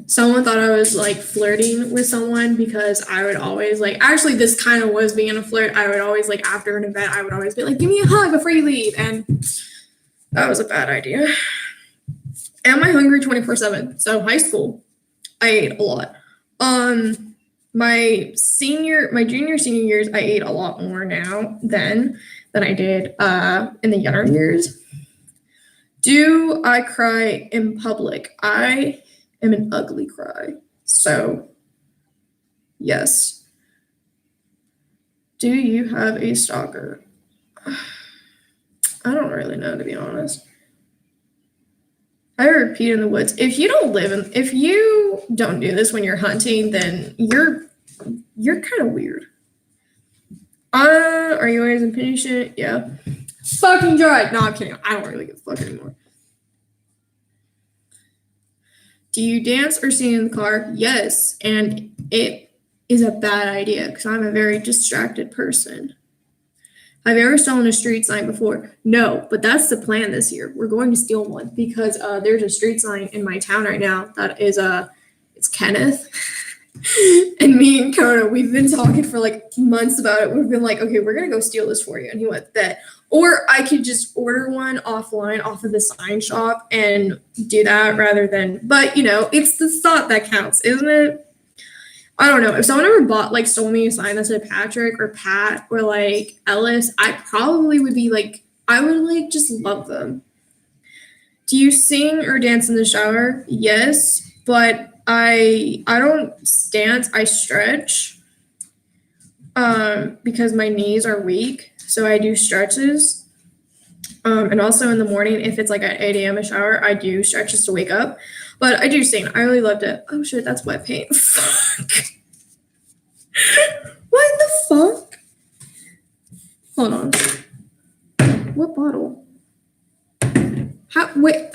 Someone thought I was like flirting with someone because I would always like, actually this kind of was being a flirt. I would always like after an event, I would always be like, give me a hug before you leave. And that was a bad idea. Am I hungry 24/7? So high school, I ate a lot. My junior, senior years, I ate a lot more now than I did in the younger years. Do I cry in public? I am an ugly cry. So, yes. Do you have a stalker? I don't really know, to be honest. I repeat in the woods. If you don't do this when you're hunting, then you're kind of weird. Are you always impatient? Yeah. Fucking drive. No, I'm kidding. I don't really give a fuck anymore. Do you dance or sing in the car? Yes. And it is a bad idea because I'm a very distracted person. Have you ever stolen a street sign before? No, but that's the plan this year. We're going to steal one because there's a street sign in my town right now that is it's Kenneth. And me and Kona, we've been talking for like months about it. We've been like, okay, we're gonna go steal this for you. And he went, bet. Or I could just order one offline off of the sign shop and do that rather than, but you know, it's the thought that counts, isn't it? I don't know. If someone ever like stole me a sign that said Patrick or Pat or like Ellis, I probably would be like, I would like just love them. Do you sing or dance in the shower? Yes, but I don't dance, I stretch because my knees are weak, so I do stretches. And also in the morning, if it's like at 8 a.m. a shower, I do stretches to wake up. But I do sing. I really loved it. Oh shit, that's wet paint. Fuck. What the fuck? Hold on. What bottle? How? Wait.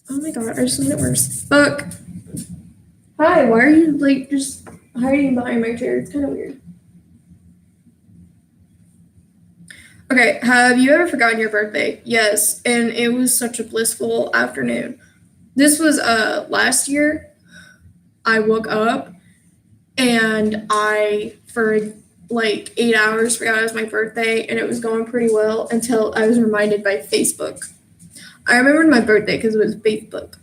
Oh my god, I just made it worse. Fuck. Hi, why are you like just hiding behind my chair? It's kind of weird. Okay, have you ever forgotten your birthday? Yes, and it was such a blissful afternoon. This was last year. I woke up and I for like 8 hours forgot it was my birthday, and it was going pretty well until I was reminded by Facebook. I remembered my birthday because it was Facebook.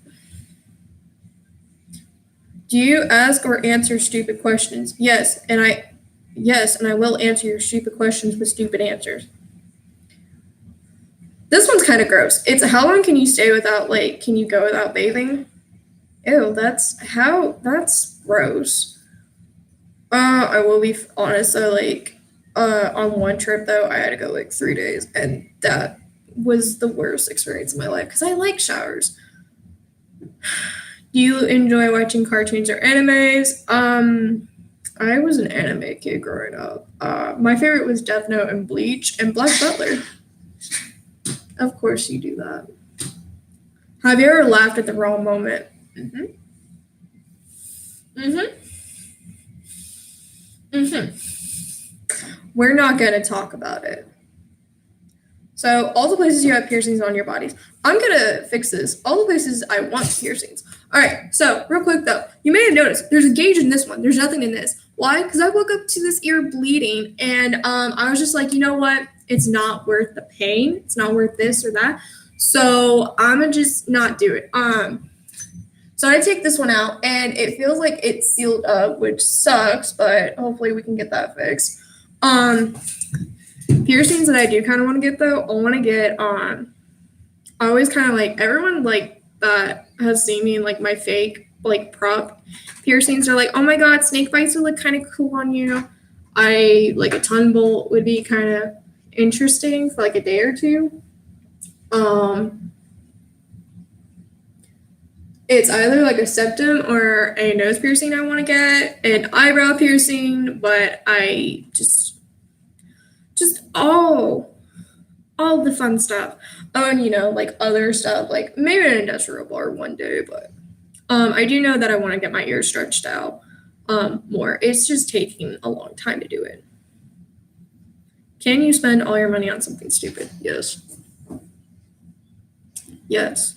Do you ask or answer stupid questions? Yes, and I will answer your stupid questions with stupid answers. This one's kind of gross. It's how long can you stay without can you go without bathing? Ew, that's gross. I will be honest though, on one trip though, I had to go like 3 days, and that was the worst experience of my life because I like showers. Do you enjoy watching cartoons or animes? I was an anime kid growing up. My favorite was Death Note and Bleach and Black Butler. Of course you do that. Have you ever laughed at the wrong moment? Mm-hmm. We're not going to talk about it. So all the places you have piercings on your bodies. I'm going to fix this. All the places I want piercings. All right, so real quick though, you may have noticed there's a gauge in this one. There's nothing in this. Why? Because I woke up to this ear bleeding, and I was just like, you know what? It's not worth the pain. It's not worth this or that. So I'm gonna just not do it. So I take this one out, and it feels like it's sealed up, which sucks, but hopefully we can get that fixed. Piercings that I do kind of want to get though, I want to get I always kind of like everyone like that has seen me in like my fake like prop piercings are like, oh my god, snake bites would look kind of cool on you. I like a tongue bolt would be kind of interesting for like a day or two. It's either like a septum or a nose piercing I want to get, an eyebrow piercing, but I just all the fun stuff. Oh, and like other stuff, like maybe an industrial bar one day, but I do know that I want to get my ears stretched out more. It's just taking a long time to do it. Can you spend all your money on something stupid? Yes. Yes.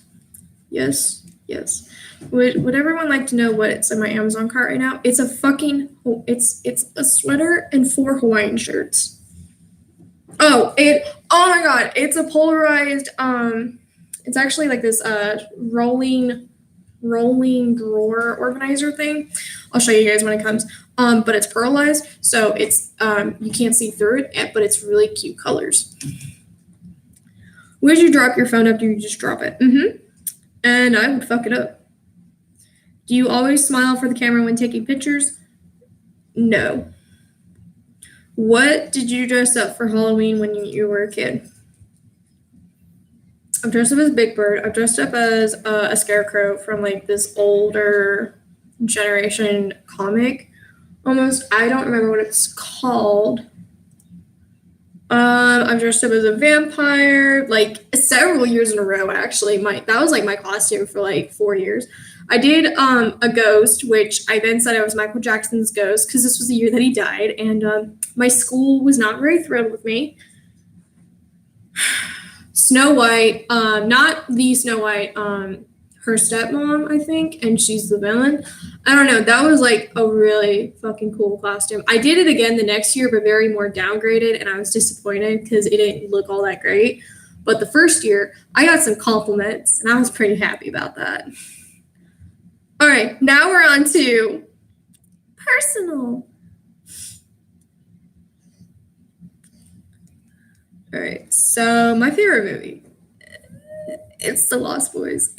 Yes. Yes. Would everyone like to know what's in my Amazon cart right now? It's a it's a sweater and 4 Hawaiian shirts. Oh my god, it's a polarized it's actually like this rolling drawer organizer thing. I'll show you guys when it comes. But it's pearlized, so it's you can't see through it, but it's really cute colors. Would you drop your phone after you just drop it? Mm-hmm. And I would fuck it up. Do you always smile for the camera when taking pictures? No. What did you dress up for Halloween when you were a kid? I've dressed up as Big Bird. I've dressed up as a scarecrow from like this older generation comic. Almost, I don't remember what it's called. I've dressed up as a vampire like several years in a row. Actually, that was like my costume for like 4 years. I did a ghost, which I then said I was Michael Jackson's ghost because this was the year that he died, and my school was not very thrilled with me. Snow White, not the Snow White, her stepmom, I think, and she's the villain. I don't know. That was like a really fucking cool costume. I did it again the next year, but very more downgraded, and I was disappointed because it didn't look all that great. But the first year, I got some compliments, and I was pretty happy about that. All right, now we're on to personal. All right, so my favorite movie. It's The Lost Boys.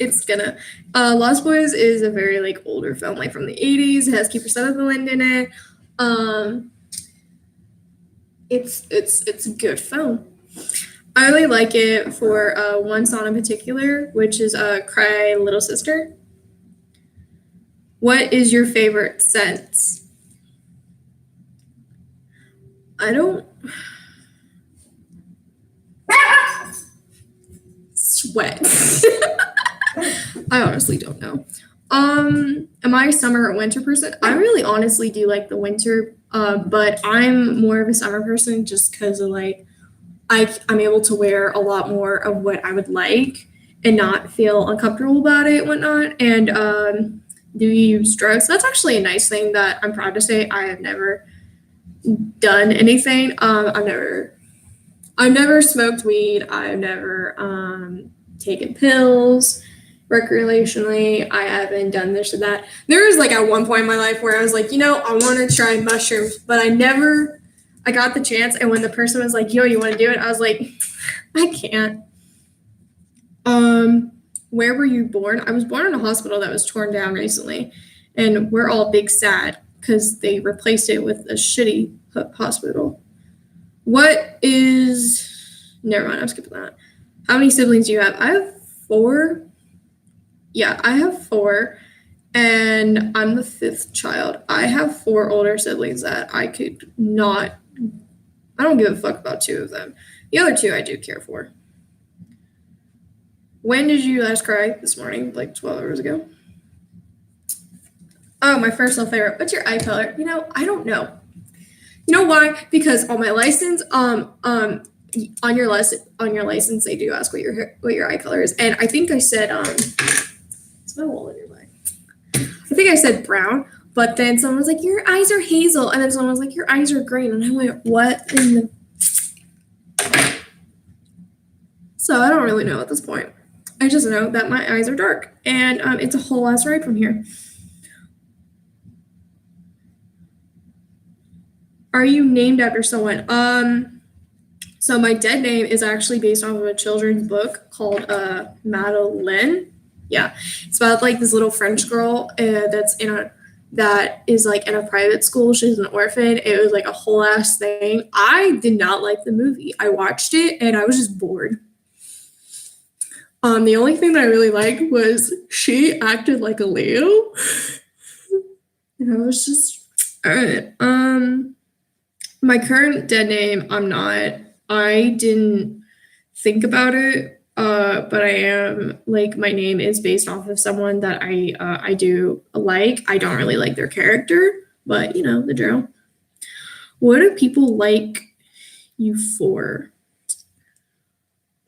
Lost Boys is a very like older film, like from the 80s. It has Kiefer Sutherland in it. It's a good film. I really like it for one song in particular, which is Cry Little Sister. What is your favorite scent? I don't sweat. I honestly don't know. Am I a summer or winter person? I really honestly do like the winter, but I'm more of a summer person just because of like I'm able to wear a lot more of what I would like and not feel uncomfortable about it and whatnot. And do you use drugs? That's actually a nice thing that I'm proud to say. I have never done anything. I've never smoked weed. I've never taken pills recreationally. I haven't done this or that. There was like at one point in my life where I was like, I want to try mushrooms, but I got the chance. And when the person was like, yo, you want to do it? I was like, I can't. Where were you born? I was born in a hospital that was torn down recently, and we're all big sad because they replaced it with a shitty hospital. Never mind, I'm skipping that. How many siblings do you have? I have 4. Yeah, I have 4, and I'm the 5th child. I have 4 older siblings that I don't give a fuck about 2 of them. The other 2 I do care for. When did you last cry? This morning, like 12 hours ago. Oh, my personal favorite. What's your eye color? I don't know. You know why? Because on my license, on your license, they do ask what your eye color is, and I think I said it's my wallet nearby. I think I said brown, but then someone was like, your eyes are hazel, and then someone was like, your eyes are green, and I went, what in the? So I don't really know at this point. I just know that my eyes are dark, and it's a whole ass ride from here. Are you named after someone? So my dead name is actually based off of a children's book called Madeline. Yeah, it's about like this little French girl that is like in a private school. She's an orphan. It was like a whole ass thing. I did not like the movie. I watched it and I was just bored. The only thing that I really liked was she acted like a Leo. And I was just, all right. My current dead name, I'm not. I didn't think about it, but I am, like, my name is based off of someone that I do like. I don't really like their character, but, the drill. What do people like you for?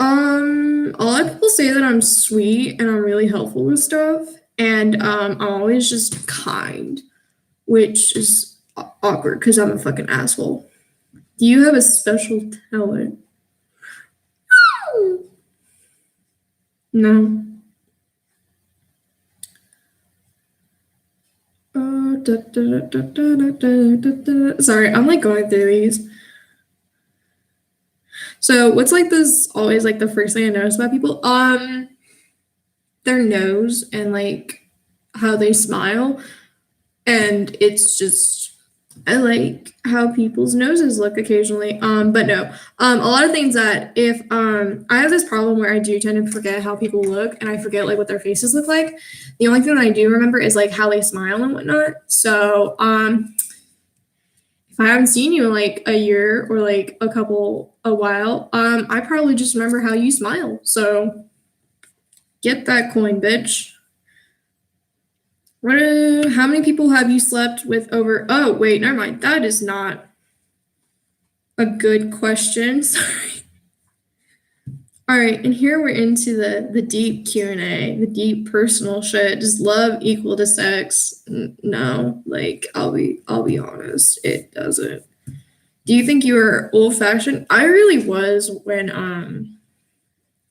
A lot of people say that I'm sweet and I'm really helpful with stuff, and I'm always just kind, which is awkward because I'm a fucking asshole. Do you have a special talent? No. Sorry, I'm like going through these. So what's like this always like the first thing I notice about people? Their nose and like how they smile. And it's just I like how people's noses look occasionally. But no. A lot of things that if I have this problem where I do tend to forget how people look and I forget like what their faces look like. The only thing that I do remember is like how they smile and whatnot. So if I haven't seen you in like a year or like a while, I probably just remember how you smile. So get that coin, bitch. How many people have you slept with over? Oh, wait, never mind. That is not a good question. Sorry. All right, and here we're into the deep Q&A, the deep personal shit. Does love equal to sex? No, like I'll be honest, it doesn't. Do you think you were old-fashioned? I really was when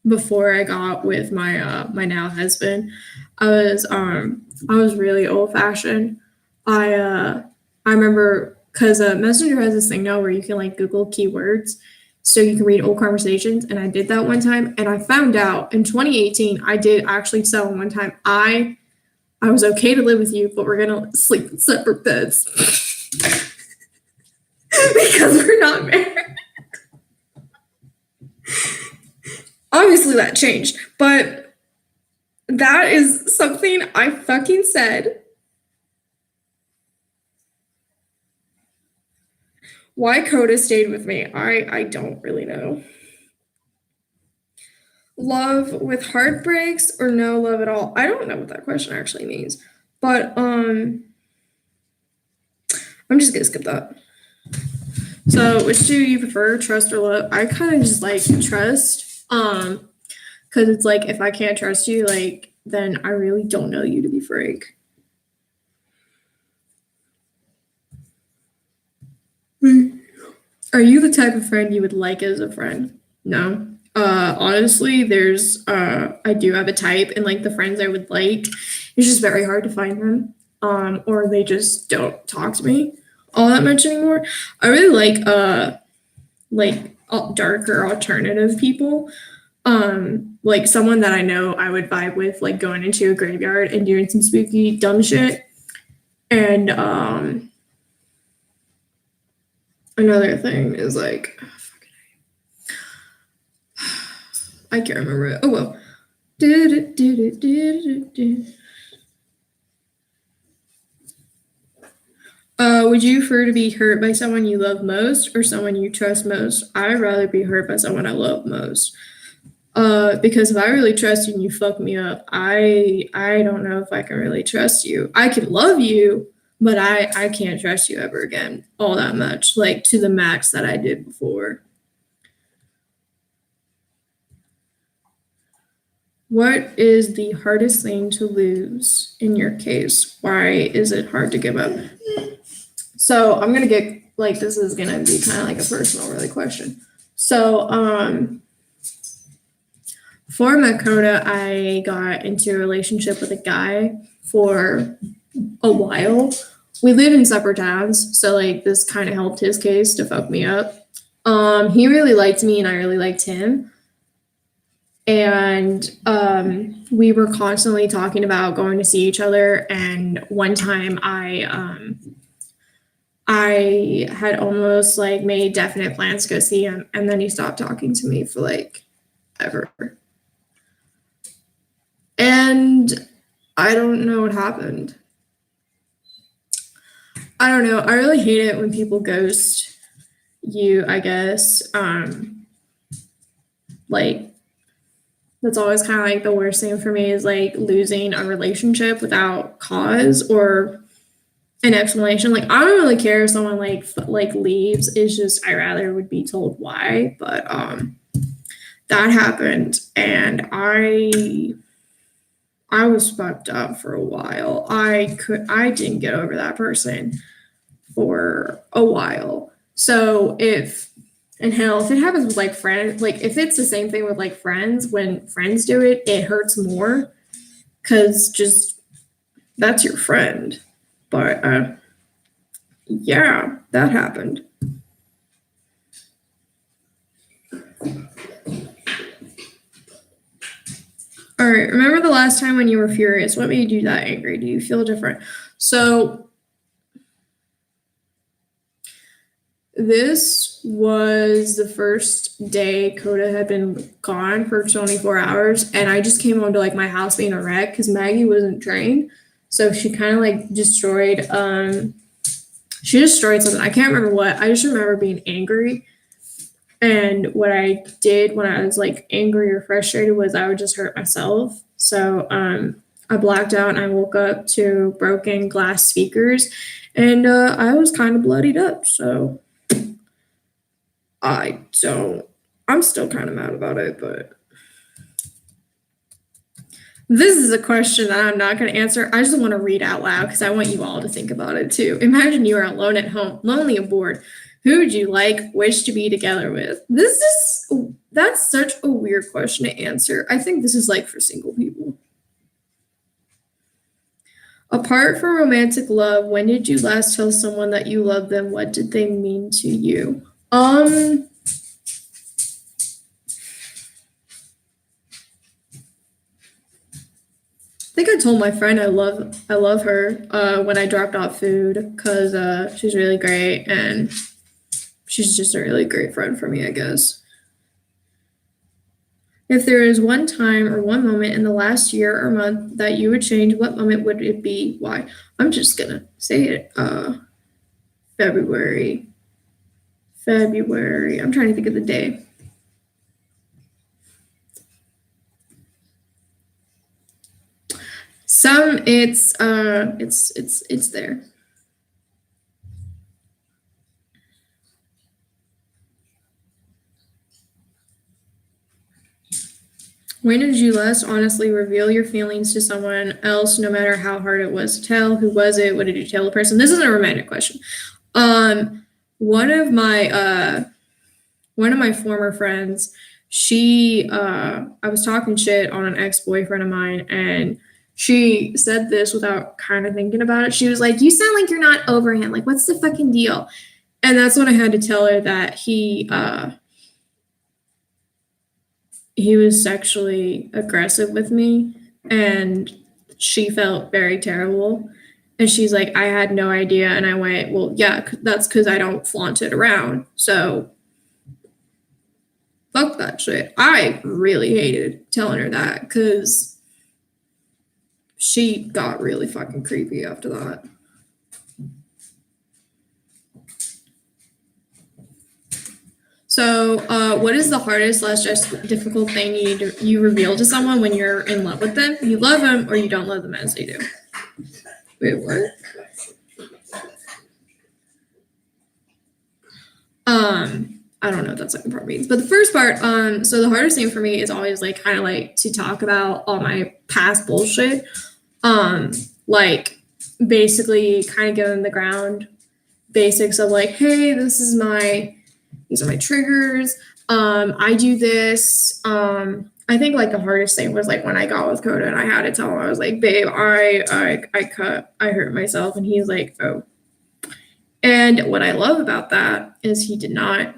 before I got with my now husband. I was really old-fashioned. I remember because Messenger has this thing now where you can like Google keywords so you can read old conversations, and I did that one time, and I found out in 2018 I did actually tell him one time I was okay to live with you, but we're gonna sleep in separate beds because we're not married. Obviously that changed, but that is something I fucking said. Why Coda stayed with me, I don't really know. Love with heartbreaks or no love at all? I don't know what that question actually means, but I'm just gonna skip that. So, which do you prefer, trust or love? I kind of just like trust, because it's like if I can't trust you, like then I really don't know you, to be frank. Are you the type of friend you would like as a friend? No. Honestly, there's I do have a type, and like the friends I would like, it's just very hard to find them. Or they just don't talk to me all that much anymore. I really like darker alternative people. Like someone that I know I would vibe with, like going into a graveyard and doing some spooky dumb shit. And another thing is like I can't remember it. Oh well. Would you prefer to be hurt by someone you love most or someone you trust most? I'd rather be hurt by someone I love most. Because if I really trust you and you fuck me up, I don't know if I can really trust you. I can love you, but I can't trust you ever again all that much, like to the max that I did before. What is the hardest thing to lose in your case? Why is it hard to give up? So I'm gonna get like this is gonna be kind of like a personal really question. So for Makoda, I got into a relationship with a guy for a while. We lived in separate towns, so like this kind of helped his case to fuck me up. He really liked me and I really liked him. And we were constantly talking about going to see each other. And one time I had almost like made definite plans to go see him, and then he stopped talking to me for like ever. And I don't know what happened. I don't know. I really hate it when people ghost you, I guess. Like that's always kind of like the worst thing for me is like losing a relationship without cause or an explanation. Like I don't really care if someone like leaves. It's just I rather would be told why. But that happened, and I was fucked up for a while. I didn't get over that person for a while. So if it happens with like friends, like if it's the same thing with like friends, when friends do it, it hurts more because just that's your friend. But yeah, that happened. All right. Remember the last time when you were furious? What made you that angry? Do you feel different? So this was the first day Coda had been gone for 24 hours, and I just came home to like my house being a wreck because Maggie wasn't trained. So she kind of like destroyed something. I can't remember what. I just remember being angry. And what I did when I was like angry or frustrated was I would just hurt myself. So I blacked out and I woke up to broken glass speakers, and I was kind of bloodied up. So I don't. I'm still kind of mad about it, but this is a question that I'm not going to answer. I just want to read out loud because I want you all to think about it too. Imagine you are alone at home, lonely and bored. Who would you wish to be together with? That's such a weird question to answer. I think this is like for single people. Apart from romantic love, when did you last tell someone that you love them? What did they mean to you? I think I told my friend I love her when I dropped off food because she's really great and she's just a really great friend for me, I guess. If there is one time or one moment in the last year or month that you would change, what moment would it be? Why? I'm just gonna say it. February. I'm trying to think of the day. It's there. When did you last honestly reveal your feelings to someone else, no matter how hard it was to tell? Who was it? What did you tell the person? This isn't a romantic question. One of my former friends, I was talking shit on an ex-boyfriend of mine, and she said this without kind of thinking about it. She was like, "You sound like you're not over him. Like, what's the fucking deal?" And that's when I had to tell her that he was sexually aggressive with me, and she felt very terrible. And she's like, "I had no idea." And I went, "Well, yeah, that's because I don't flaunt it around. So fuck that shit." I really hated telling her that because she got really fucking creepy after that. So, what is the hardest / difficult thing you reveal to someone when you're in love with them? You love them or you don't love them as they do. Wait, what? I don't know what that second part means, but the first part, so the hardest thing for me is always like kind of like to talk about all my past bullshit. Like basically kind of get in the ground basics of like, hey, these are my triggers. I do this. I think like the hardest thing was like when I got with Coda and I had to tell him, I was like, babe, I hurt myself. And he's like, oh. And what I love about that is he did not.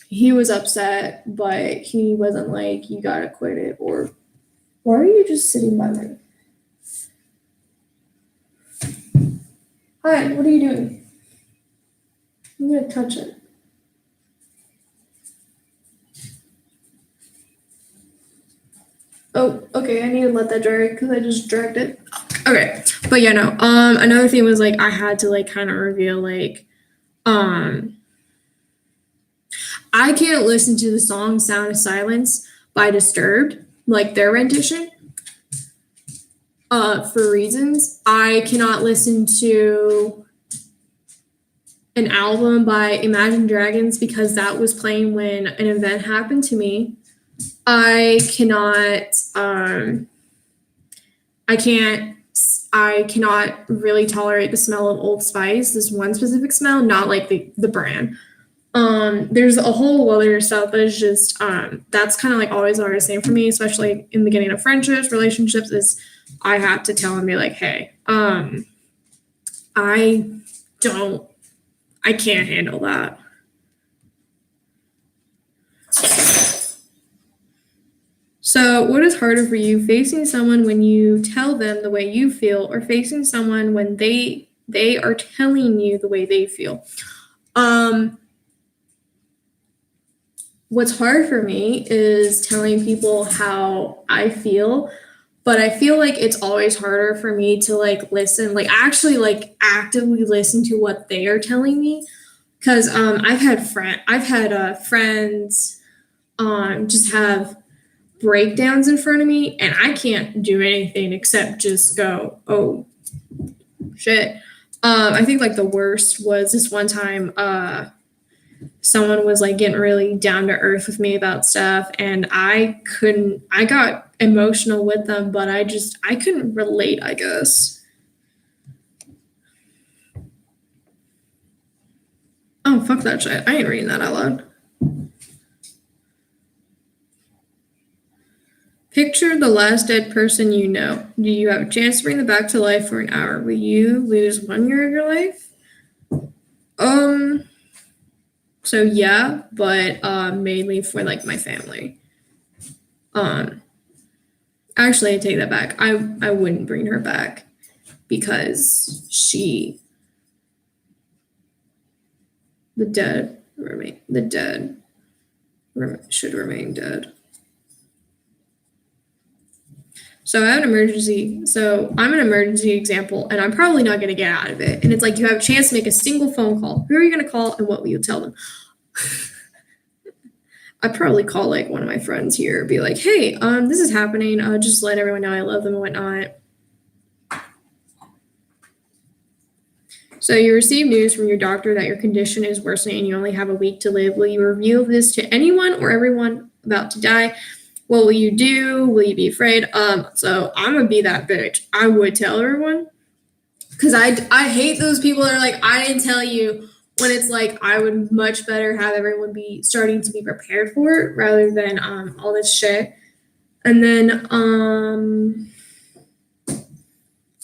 He was upset, but he wasn't like, you gotta quit it, or why are you just sitting by me? Hi, what are you doing? I'm gonna touch it. Oh, okay, I need to let that dry because I just dragged it. Okay, but yeah, no. Another thing was like I had to like kind of reveal like, I can't listen to the song "Sound of Silence" by Disturbed, like their rendition. For reasons. I cannot listen to an album by Imagine Dragons because that was playing when an event happened to me. I cannot really tolerate the smell of Old Spice. This one specific smell, not like the brand. There's a whole other stuff, but it's just that's kind of like always the hardest thing for me, especially in the beginning of friendships, relationships, is I have to tell and be like, hey, I can't handle that. So, what is harder for you, facing someone when you tell them the way you feel, or facing someone when they are telling you the way they feel? What's hard for me is telling people how I feel, but I feel like it's always harder for me to like listen, like actually like actively listen to what they are telling me, because I've had friends just have breakdowns in front of me, and I can't do anything except just go, oh shit. I think like the worst was this one time someone was like getting really down to earth with me about stuff, and I got emotional with them, but I couldn't relate, I guess. Oh, fuck that shit. I ain't reading that out loud. Picture the last dead person you know. Do you have a chance to bring them back to life for an hour? Will you lose 1 year of your life? So yeah, but mainly for like my family. Actually, I take that back. I wouldn't bring her back because the dead should remain dead. So I have an emergency. So I'm an emergency example, and I'm probably not going to get out of it. And it's like you have a chance to make a single phone call. Who are you going to call, and what will you tell them? I'd probably call like one of my friends here, be like, "Hey, this is happening. Just let everyone know I love them and whatnot." So you receive news from your doctor that your condition is worsening and you only have a week to live. Will you reveal this to anyone or everyone about to die? What will you do? Will you be afraid? So I'm gonna be that bitch. I would tell everyone, because I hate those people that are like, I didn't tell you, when it's like I would much better have everyone be starting to be prepared for it rather than all this shit. And then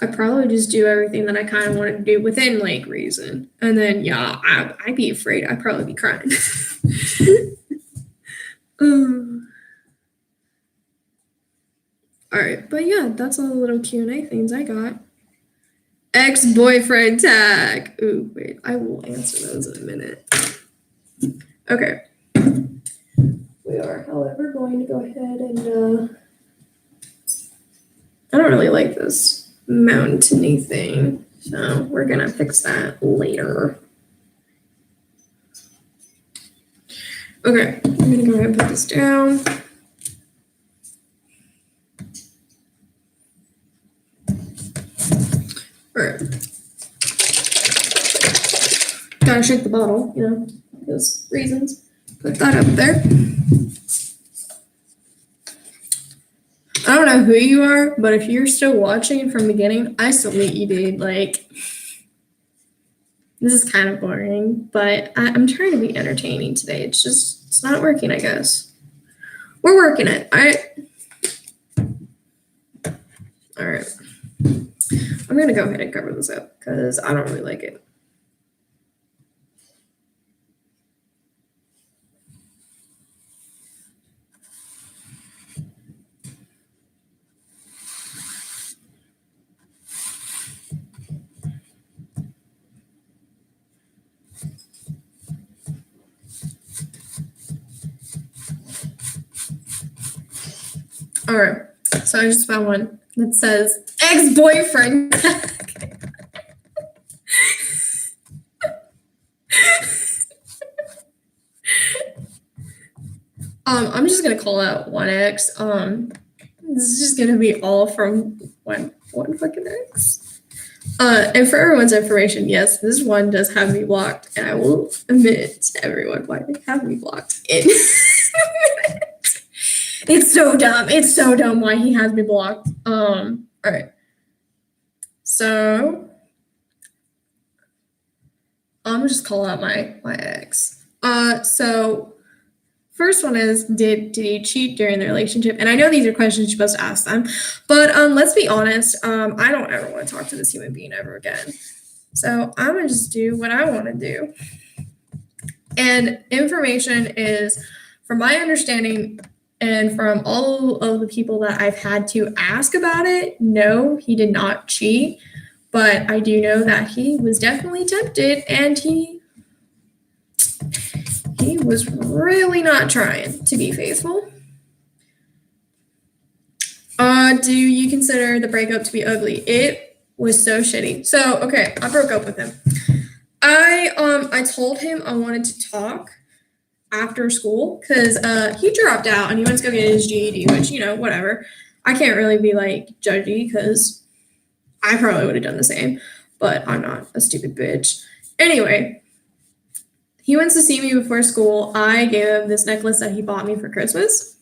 I probably just do everything that I kind of want to do within like reason. And then yeah, I'd be afraid. I'd probably be crying. All right, but yeah, that's all the little Q&A things I got. Ex-boyfriend tag. Ooh, wait, I will answer those in a minute. Okay. We are, however, going to go ahead and I don't really like this mountainy thing, so we're gonna fix that later. Okay, I'm gonna go ahead and put this down. All right. Gotta shake the bottle, you know, those reasons. Put that up there. I don't know who you are, but if you're still watching from the beginning, I salute you, dude. Like, this is kind of boring, but I'm trying to be entertaining today. It's not working, I guess. We're working it. All right. I'm gonna go ahead and cover this up because I don't really like it. All right, so I just found one that says ex-boyfriend. I'm just gonna call out one ex. This is just gonna be all from one fucking ex. And for everyone's information, yes, this one does have me blocked, and I will admit to everyone why they have me blocked. It's so dumb. It's so dumb why he has me blocked. All right. So I'm gonna just call out my ex. So first one is, did he cheat during the relationship? And I know these are questions you're supposed to ask them, but let's be honest. I don't ever want to talk to this human being ever again. So I'm gonna just do what I want to do. And information is, from my understanding and from all of the people that I've had to ask about it, no, he did not cheat. But I do know that he was definitely tempted, and he was really not trying to be faithful. Do you consider the breakup to be ugly? It was so shitty. So, okay, I broke up with him. I told him I wanted to talk, after school because he dropped out and he went to go get his GED, which, whatever. I can't really be like judgy because I probably would have done the same, but I'm not a stupid bitch. Anyway, he went to see me before school. I gave him this necklace that he bought me for Christmas.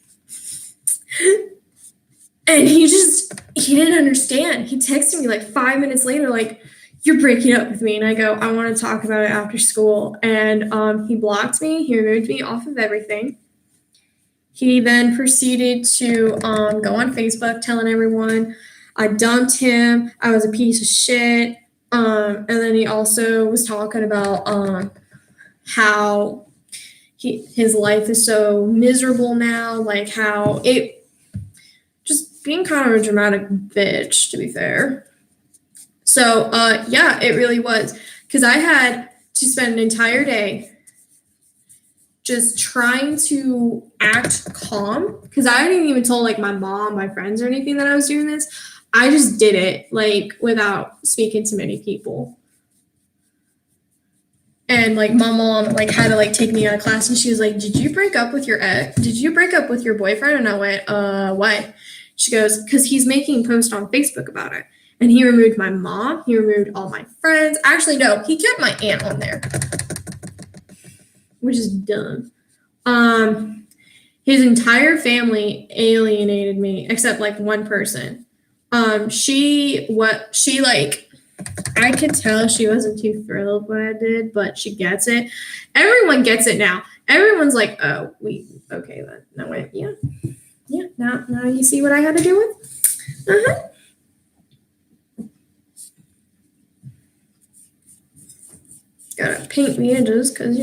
And he didn't understand. He texted me like 5 minutes later, like, you're breaking up with me. And I go, I want to talk about it after school. And he blocked me. He removed me off of everything. He then proceeded to go on Facebook telling everyone I dumped him. I was a piece of shit. And then he also was talking about how his life is so miserable now. like how it just being kind of a dramatic bitch, to be fair. So, yeah, it really was. Because I had to spend an entire day just trying to act calm. Because I hadn't even told, like, my mom, my friends, or anything that I was doing this. I just did it, like, without speaking to many people. And, like, my mom, like, had to, like, take me out of class. And she was like, did you break up with your ex? Did you break up with your boyfriend? And I went, why? She goes, because he's making posts on Facebook about it. And he removed my mom. He removed all my friends. Actually, no, he kept my aunt on there, which is dumb. His entire family alienated me, except like one person. I could tell she wasn't too thrilled what I did, but she gets it. Everyone gets it now. Everyone's like, oh, okay, then. No, wait, yeah. Now you see what I had to do with? Gotta paint the edges because,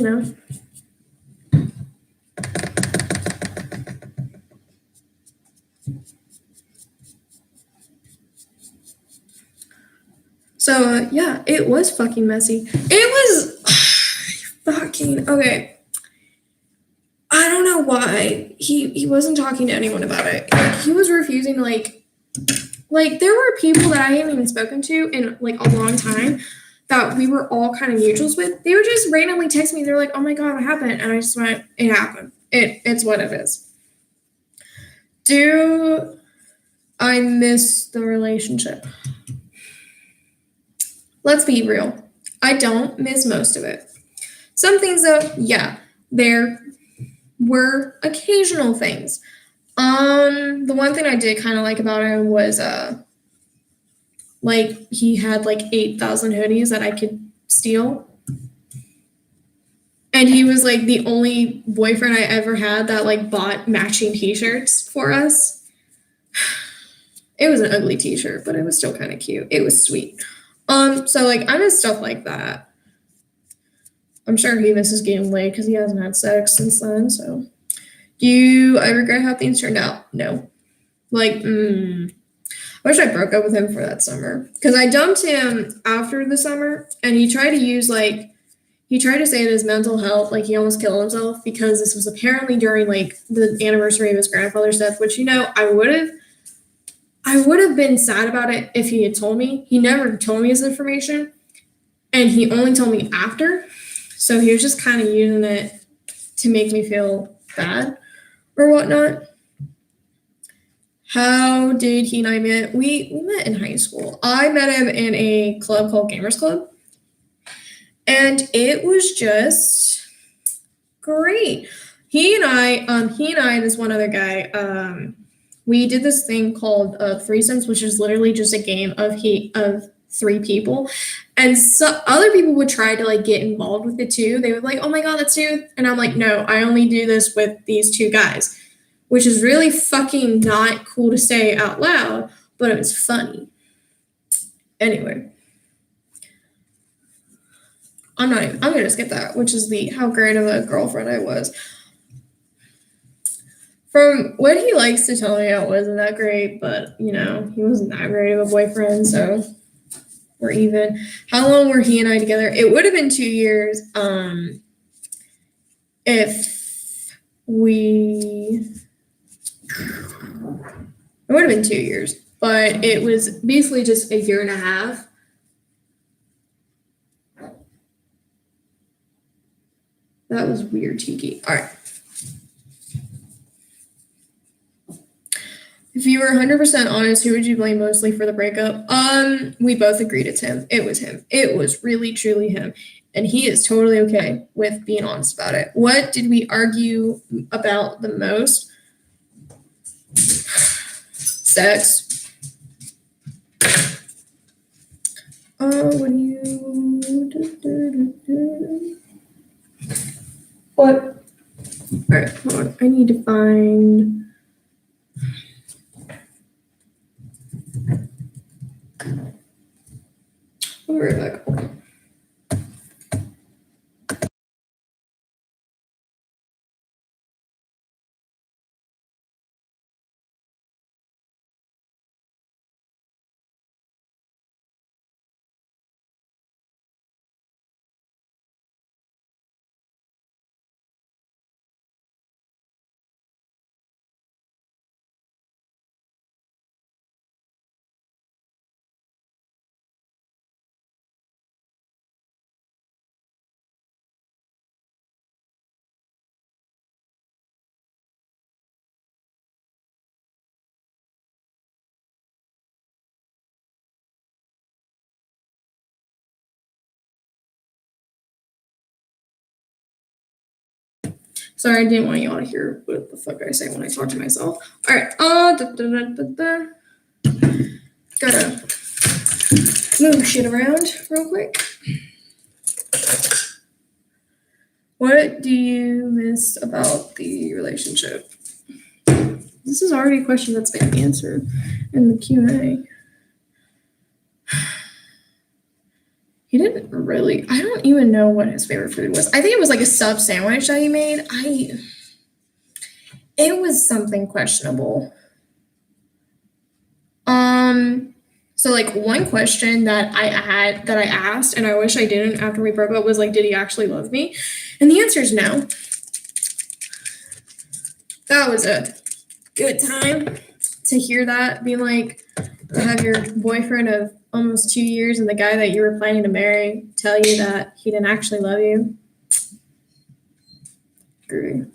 So, yeah, it was fucking messy. It was fucking, okay. I don't know why he wasn't talking to anyone about it. He was refusing to, like, there were people that I hadn't even spoken to in, like, a long time that we were all kind of mutuals with. They would just randomly text me. They're like, oh my God, what happened? And I just went, it happened. It's what it is. Do I miss the relationship? Let's be real. I don't miss most of it. Some things, though, yeah, there were occasional things. The one thing I did kind of like about him was, like, he had like 8,000 hoodies that I could steal. And he was like the only boyfriend I ever had that like bought matching t-shirts for us. It was an ugly t-shirt, but it was still kind of cute. It was sweet. So like I miss stuff like that. I'm sure he misses getting laid because he hasn't had sex since then. So do I regret how things turned out? No. Like, I wish I broke up with him for that summer because I dumped him after the summer and he tried to say it as mental health, like he almost killed himself because this was apparently during like the anniversary of his grandfather's death, which, I would have been sad about it if he had told me. He never told me his information and he only told me after. So he was just kind of using it to make me feel bad or whatnot. How did he and I met? We met in high school. I met him in a club called Gamers Club. And it was just great. He and I, this one other guy, we did this thing called threesomes, which is literally just a game of three people. And so other people would try to like get involved with it too. They would like, oh my God, that's you. And I'm like, no, I only do this with these two guys, which is really fucking not cool to say out loud, but it was funny. Anyway. I'm gonna skip that, which is how great of a girlfriend I was. From what he likes to tell me, it wasn't that great, but he wasn't that great of a boyfriend, so we're even. How long were he and I together? It would have been 2 years, if we. It would have been 2 years, but it was basically just a year and a half. That was weird, cheeky. All right. If you were 100% honest, who would you blame mostly for the breakup? We both agreed it's him. It was him. It was really, truly him. And he is totally okay with being honest about it. What did we argue about the most? Sex. What do you... What? All right, hold on. I need to find... I'll be right back. Sorry, I didn't want y'all to hear what the fuck I say when I talk to myself. All right. Gotta move shit around real quick. What do you miss about the relationship? This is already a question that's been answered in the Q&A. He didn't really, I don't even know what his favorite food was. I think it was like a sub sandwich that he made. It was something questionable. So like one question that I asked, and I wish I didn't after we broke up, was like, did he actually love me? And the answer is no. That was a good time to hear that, being like, to have your boyfriend of almost 2 years and the guy that you were planning to marry tell you that he didn't actually love you. Groovy.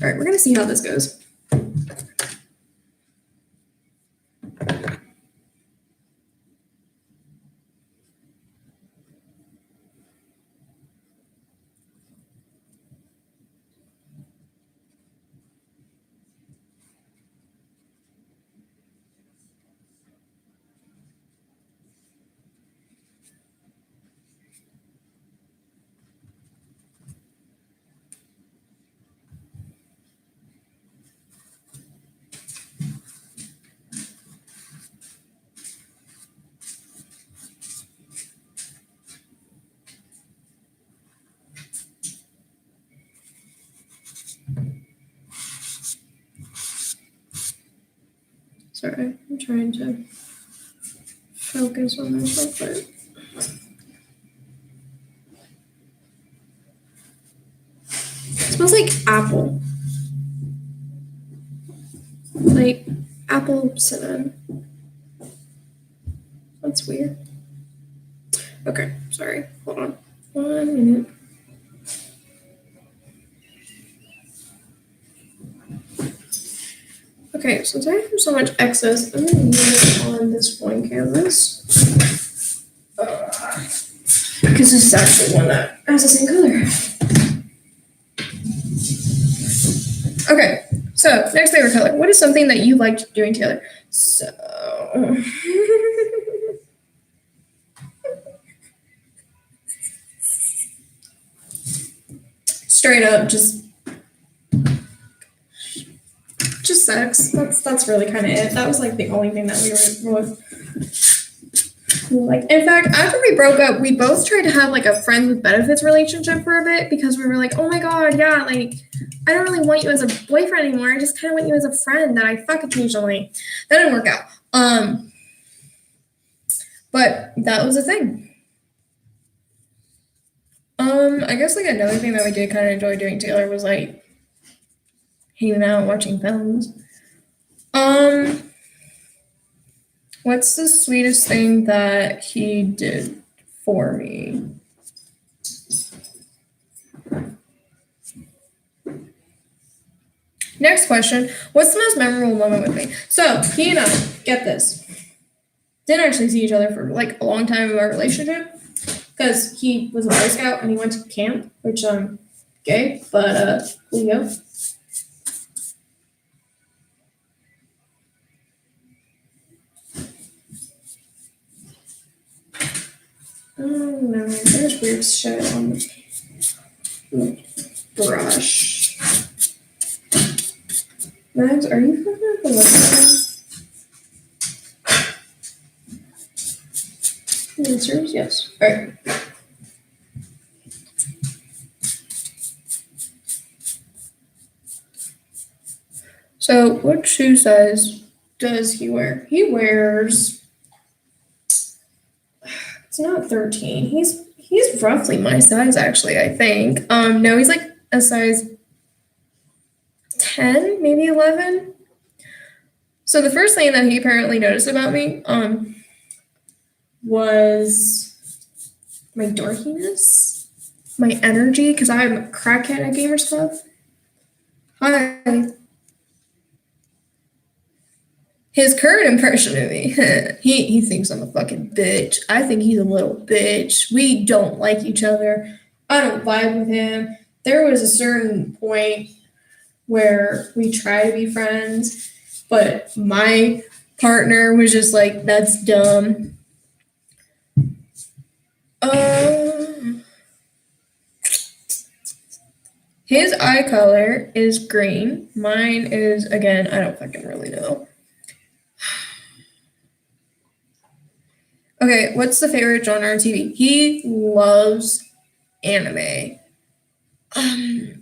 All right, we're gonna see how this goes. Sorry, I'm trying to focus on this real quick. It smells like apple. Like apple cinnamon. That's weird. Okay, sorry. Hold on. 1 minute. Okay, since I have so much excess, I'm gonna use it on this one canvas. Because this is actually one that has the same color. Okay, so next favorite color. What is something that you liked doing together? So straight up just sex. That's really kind of it. That was like the only thing that we were like. In fact, after we broke up, we both tried to have like a friends with benefits relationship for a bit because we were like, oh my god, yeah, like I don't really want you as a boyfriend anymore. I just kind of want you as a friend that I fuck occasionally. That didn't work out. But that was a thing. I guess like another thing that we did kind of enjoy doing together was like hanging out, watching films. What's the sweetest thing that he did for me? Next question. What's the most memorable moment with me? So he and I, get this, didn't actually see each other for like a long time in our relationship because he was a Boy Scout and he went to camp, which I'm gay, but cool you go. Oh no, there's weird shit on the brush. Max, are you fucking up the The answer is yes. Alright. So, what shoe size does he wear? He wears. It's not 13. He's roughly my size, actually. I think. No, he's like a size 10, maybe 11. So the first thing that he apparently noticed about me, was my dorkiness, my energy, because I'm a crackhead at Gamers Club. Hi. His current impression of me, he thinks I'm a fucking bitch. I think he's a little bitch. We don't like each other. I don't vibe with him. There was a certain point where we try to be friends, but my partner was just like, that's dumb. His eye color is green. Mine is, again, I don't fucking really know. Okay, what's the favorite genre on TV? He loves anime. I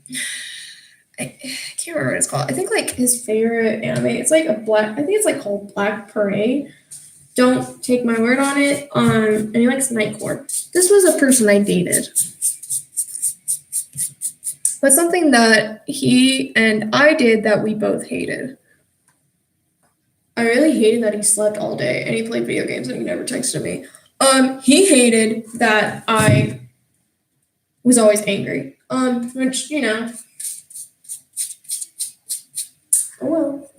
can't remember what it's called. I think like his favorite anime, it's like I think it's like called Black Parade. Don't take my word on it. And he likes Nightcore. This was a person I dated. But something that he and I did that we both hated. I really hated that he slept all day and he played video games and he never texted me. He hated that I was always angry. Which, you know. Oh well.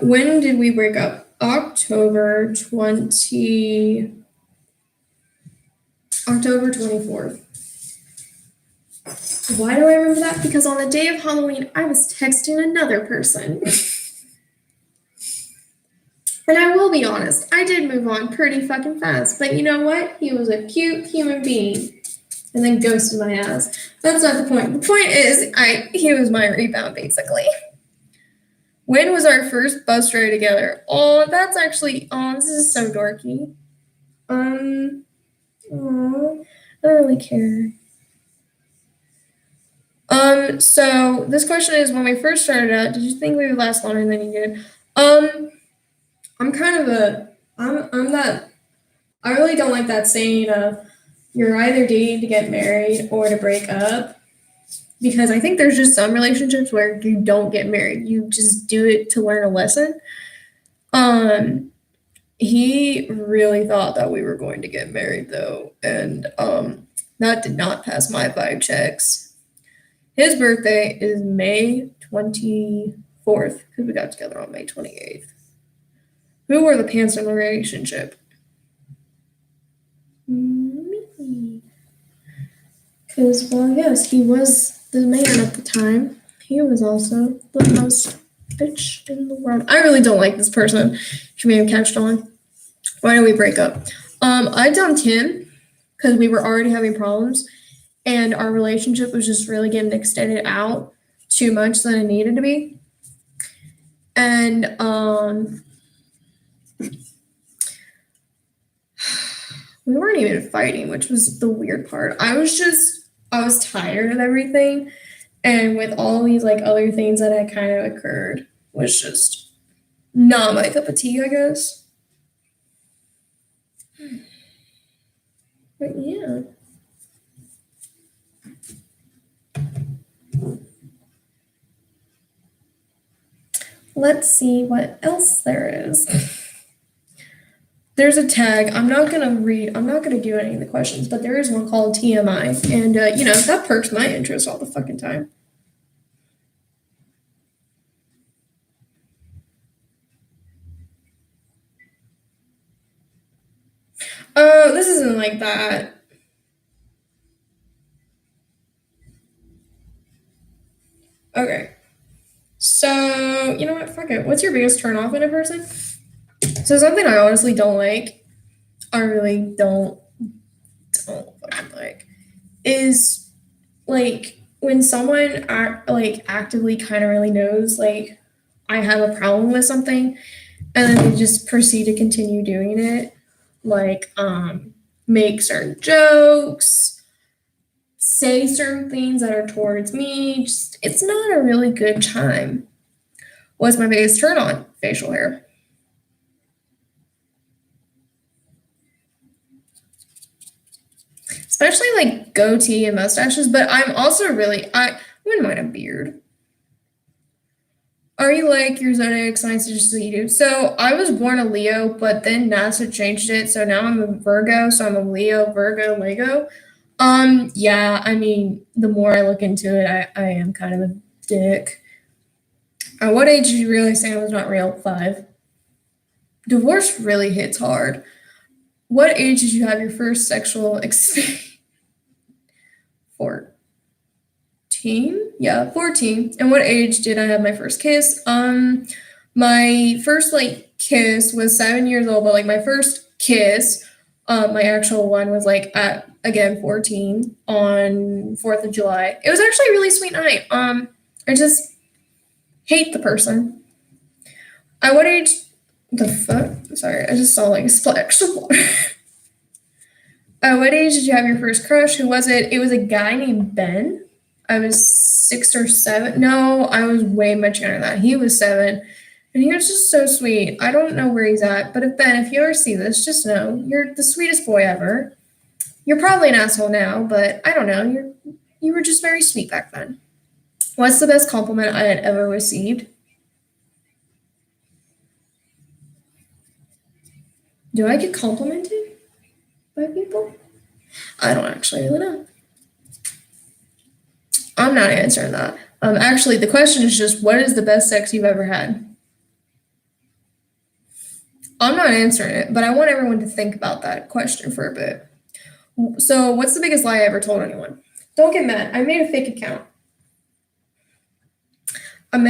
When did we break up? October 24th. Why do I remember that? Because on the day of Halloween, I was texting another person. And I will be honest, I did move on pretty fucking fast. But you know what? He was a cute human being. And then ghosted my ass. That's not the point. The point is, he was my rebound, basically. When was our first bus ride together? Oh, that's actually, this is so dorky. I don't really care. So this question is, when we first started out, did you think we would last longer than you did? I'm kind of I'm that, I really don't like that saying, you're either dating to get married or to break up. Because I think there's just some relationships where you don't get married. You just do it to learn a lesson. He really thought that we were going to get married though. And that did not pass my vibe checks. His birthday is May 24th, because we got together on May 28th. Who wore the pants in the relationship? Me. Because, well, yes, he was the man at the time. He was also the most bitch in the world. I really don't like this person. She may have catched on. Why did we break up? I dumped him because we were already having problems. And our relationship was just really getting extended out too much than it needed to be. And we weren't even fighting, which was the weird part. I was tired of everything. And with all these like other things that had kind of occurred, was just not my cup of tea, I guess. But yeah. Let's see what else there is. There's a tag. I'm not gonna read. I'm not gonna do any of the questions, but there is one called TMI, and that perks my interest all the fucking time. Oh, this isn't like that. Okay. So, you know what? Fuck it. What's your biggest turn off in a person? So, something I honestly don't like, I really don't fucking like, is like when someone actively kind of really knows like I have a problem with something and then they just proceed to continue doing it. Like, make certain jokes, say certain things that are towards me. Just, it's not a really good time. What's my biggest turn on? Facial hair. Especially like goatee and mustaches, but I'm also I wouldn't mind a beard. Are you like your zodiac signs just so you do? So I was born a Leo, but then NASA changed it. So now I'm a Virgo. So I'm a Leo, Virgo, Lego. Yeah, I mean, the more I look into it, I am kind of a dick. At what age did you realize Santa was not real? 5. Divorce really hits hard. What age did you have your first sexual experience? 14? Yeah, 14. And what age did I have my first kiss? My first like kiss was 7 years old, but like my first kiss, my actual one was like at again 14 on 4th of July. It was actually a really sweet night. I just hate the person. At what age the fuck? Sorry, I just saw like a splash of water. What age did you have your first crush? Who was it? It was a guy named Ben. I was 6 or 7. No, I was way much younger than that. He was 7. And he was just so sweet. I don't know where he's at, but if you ever see this, just know you're the sweetest boy ever. You're probably an asshole now, but I don't know. You were just very sweet back then. What's the best compliment I had ever received? Do I get complimented by people? I don't actually really know. I'm not answering that. Actually, the question is just what is the best sex you've ever had? I'm not answering it, but I want everyone to think about that question for a bit. So, what's the biggest lie I ever told anyone? Don't get mad. I made a fake account. And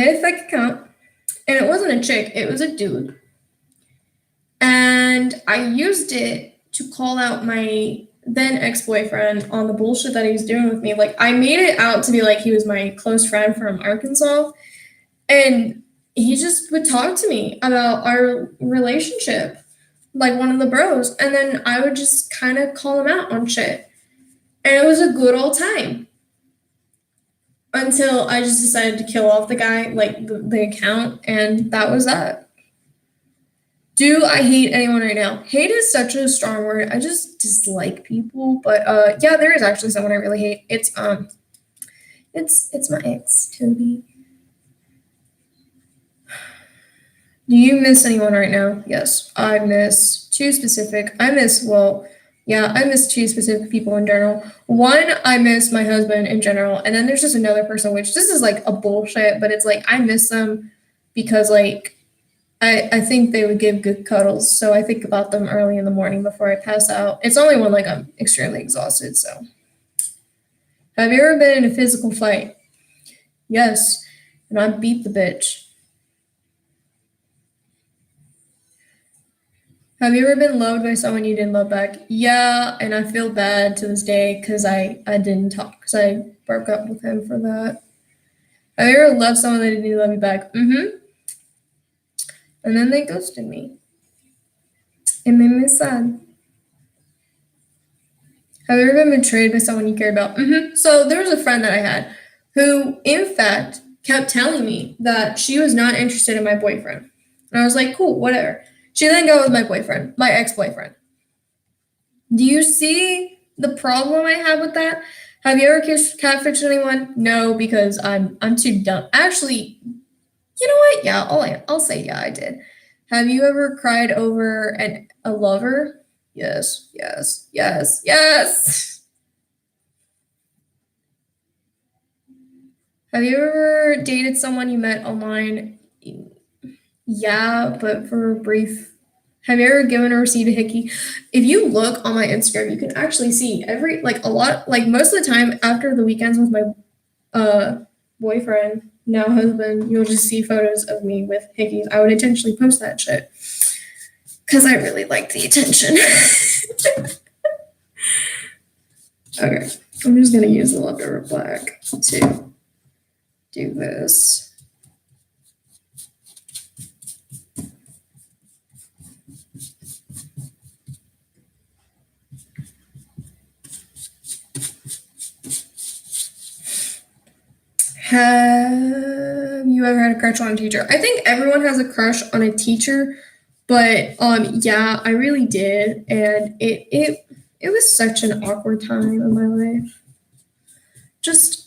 it wasn't a chick, it was a dude. And I used it to call out my then ex-boyfriend on the bullshit that he was doing with me. Like, I made it out to be like he was my close friend from Arkansas. And he just would talk to me about our relationship, like one of the bros. And then I would just kind of call him out on shit. And it was a good old time until I just decided to kill off the guy, like the account. And that was that. Do I hate anyone right now? Hate is such a strong word. I just dislike people. But yeah, there is actually someone I really hate. It's my ex, Toby. Do you miss anyone right now? Yes, I miss two specific. I miss two specific people in general. One, I miss my husband in general, and then there's just another person, which this is like a bullshit, but it's like I miss them because like I think they would give good cuddles, so I think about them early in the morning before I pass out. It's only when like I'm extremely exhausted. So, have you ever been in a physical fight? Yes, and I beat the bitch. Have you ever been loved by someone you didn't love back? Yeah, and I feel bad to this day because I didn't talk because I broke up with him for that. Have you ever loved someone that didn't love you back? Mm-hmm. And then they ghosted me. It made me sad. Have you ever been betrayed by someone you cared about? Mm-hmm. So there was a friend that I had who, in fact, kept telling me that she was not interested in my boyfriend. And I was like, cool, whatever. She then got with my boyfriend, my ex-boyfriend. Do you see the problem I have with that? Have you ever catfished anyone? No, because I'm too dumb. Actually, you know what? Yeah, I'll say yeah, I did. Have you ever cried over a lover? Yes, yes, yes, yes. Have you ever dated someone you met online? Yeah, but for a brief. Have you ever given or received a hickey? If you look on my Instagram, you can actually see most of the time after the weekends with my boyfriend, now husband, you'll just see photos of me with hickeys. I would intentionally post that shit because I really like the attention. Okay, I'm just gonna use the leftover black to do this. Have you ever had a crush on a teacher? I think everyone has a crush on a teacher, but yeah, I really did, and it was such an awkward time in my life. Just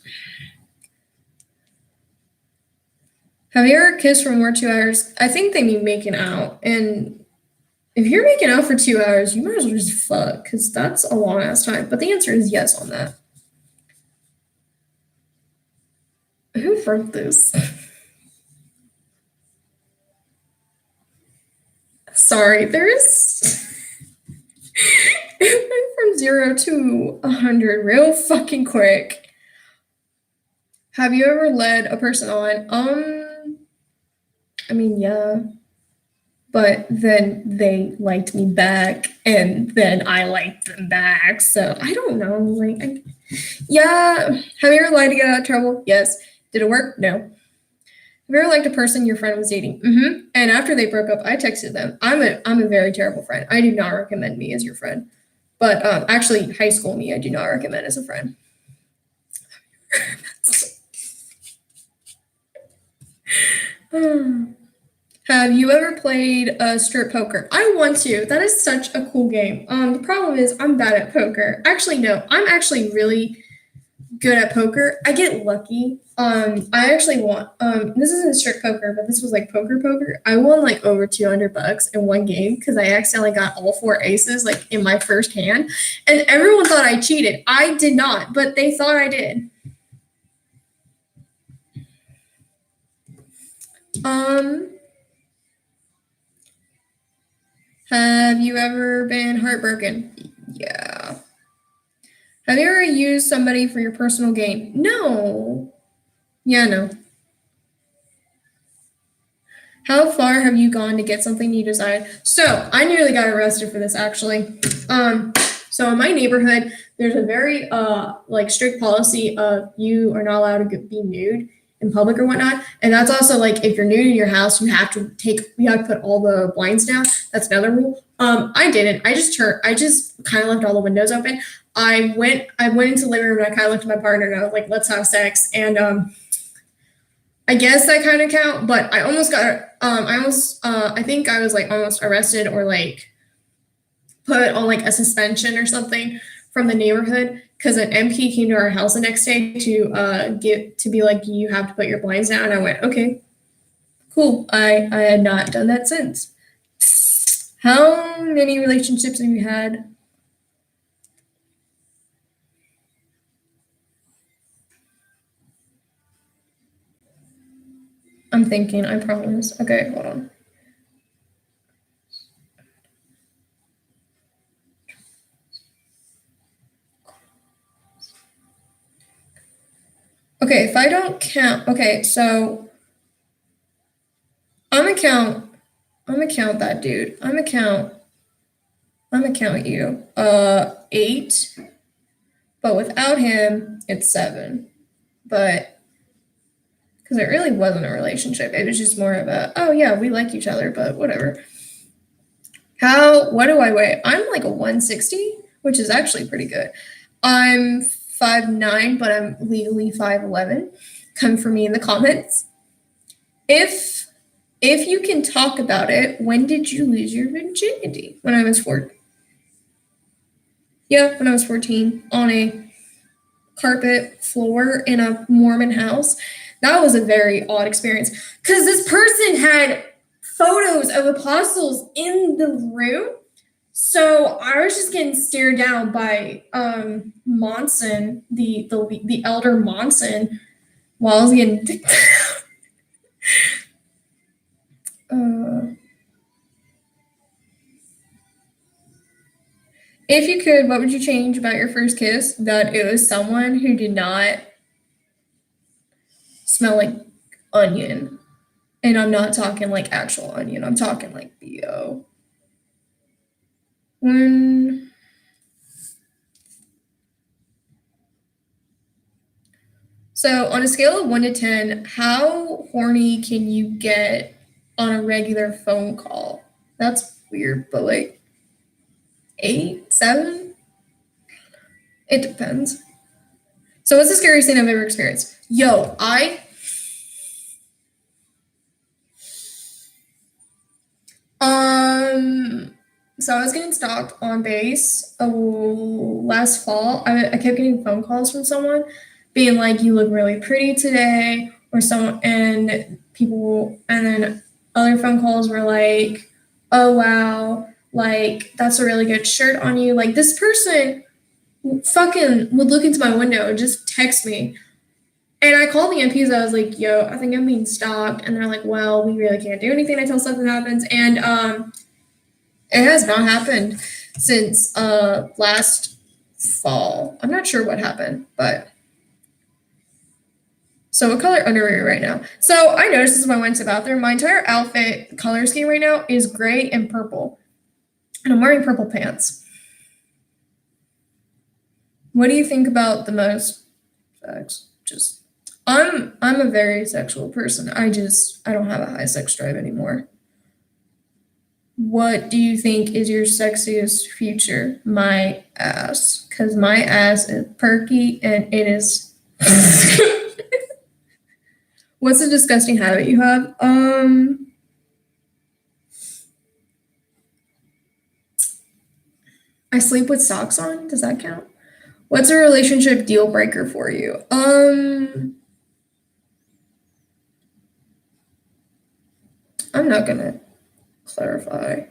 have you ever kissed for more than 2 hours? I think they mean making out, and if you're making out for 2 hours, you might as well just fuck, because that's a long ass time. But the answer is yes on that. Who wrote this? Sorry, there's it went from 0 to 100 real fucking quick. Have you ever led a person on? I mean, yeah. But then they liked me back, and then I liked them back. So I don't know. Yeah. Have you ever lied to get out of trouble? Yes. Did it work? No. Have you ever liked a person your friend was dating? Mm-hmm. And after they broke up, I texted them. I'm a very terrible friend. I do not recommend me as your friend. But actually, high school me, I do not recommend as a friend. Have you ever played strip poker? I want to. That is such a cool game. The problem is I'm bad at poker. Actually, no, I'm actually really good at poker. I get lucky. I actually won. This isn't strip poker, but this was like poker. I won like over $200 in one game because I accidentally got all 4 aces like in my first hand, and everyone thought I cheated. I did not, but they thought I did. Have you ever been heartbroken? Yeah. Have you ever used somebody for your personal gain? No. Yeah, no. How far have you gone to get something you desired? So I nearly got arrested for this actually. So in my neighborhood, there's a very strict policy of you are not allowed to be nude in public or whatnot. And that's also like if you're nude in your house, you have to put all the blinds down. That's another rule. I didn't. I just kind of left all the windows open. I went into the living room and I kind of looked at my partner and I was like, let's have sex. And I guess that kind of count, but I almost got I think I was like almost arrested or like put on like a suspension or something from the neighborhood because an MP came to our house the next day to be like, you have to put your blinds down. And I went, okay, cool. I had not done that since. How many relationships have you had? I'm thinking, I promise. Okay, hold on. Okay, if I don't count, okay, so I'm gonna count that dude. I'm gonna count you. 8, but without him, it's 7. But because it really wasn't a relationship, it was just more of a, oh yeah, we like each other, but whatever. What do I weigh? I'm like a 160, which is actually pretty good. I'm 5'9", but I'm legally 5'11". Come for me in the comments. If you can talk about it, when did you lose your virginity? When I was 4. Yeah, when I was 14 on a carpet floor in a Mormon house. That was a very odd experience because this person had photos of apostles in the room. So I was just getting stared down by Monson, the elder Monson, while I was getting if you could, what would you change about your first kiss? That it was someone who did not smell like onion. And I'm not talking like actual onion. I'm talking like BO. So on a scale of 1 to 10, how horny can you get on a regular phone call? That's weird, but like 8, 7? It depends. So what's the scariest thing I've ever experienced? So I was getting stalked on base last fall. I kept getting phone calls from someone being like, "You look really pretty today," or someone, and then other phone calls were like, "Oh wow, like that's a really good shirt on you." Like this person fucking would look into my window and just text me. And I called the MPs. I was like, "Yo, I think I'm being stalked," and they're like, "Well, we really can't do anything until something happens." And it has not happened since last fall. I'm not sure what happened, but so what color underwear right now? So I noticed this when I went to the bathroom. My entire outfit color scheme right now is gray and purple, and I'm wearing purple pants. What do you think about the most sex? I'm a very sexual person. I don't have a high sex drive anymore. What do you think is your sexiest feature? My ass. Because my ass is perky and it is. What's a disgusting habit you have? I sleep with socks on. Does that count? What's a relationship deal breaker for you? I'm not gonna clarify.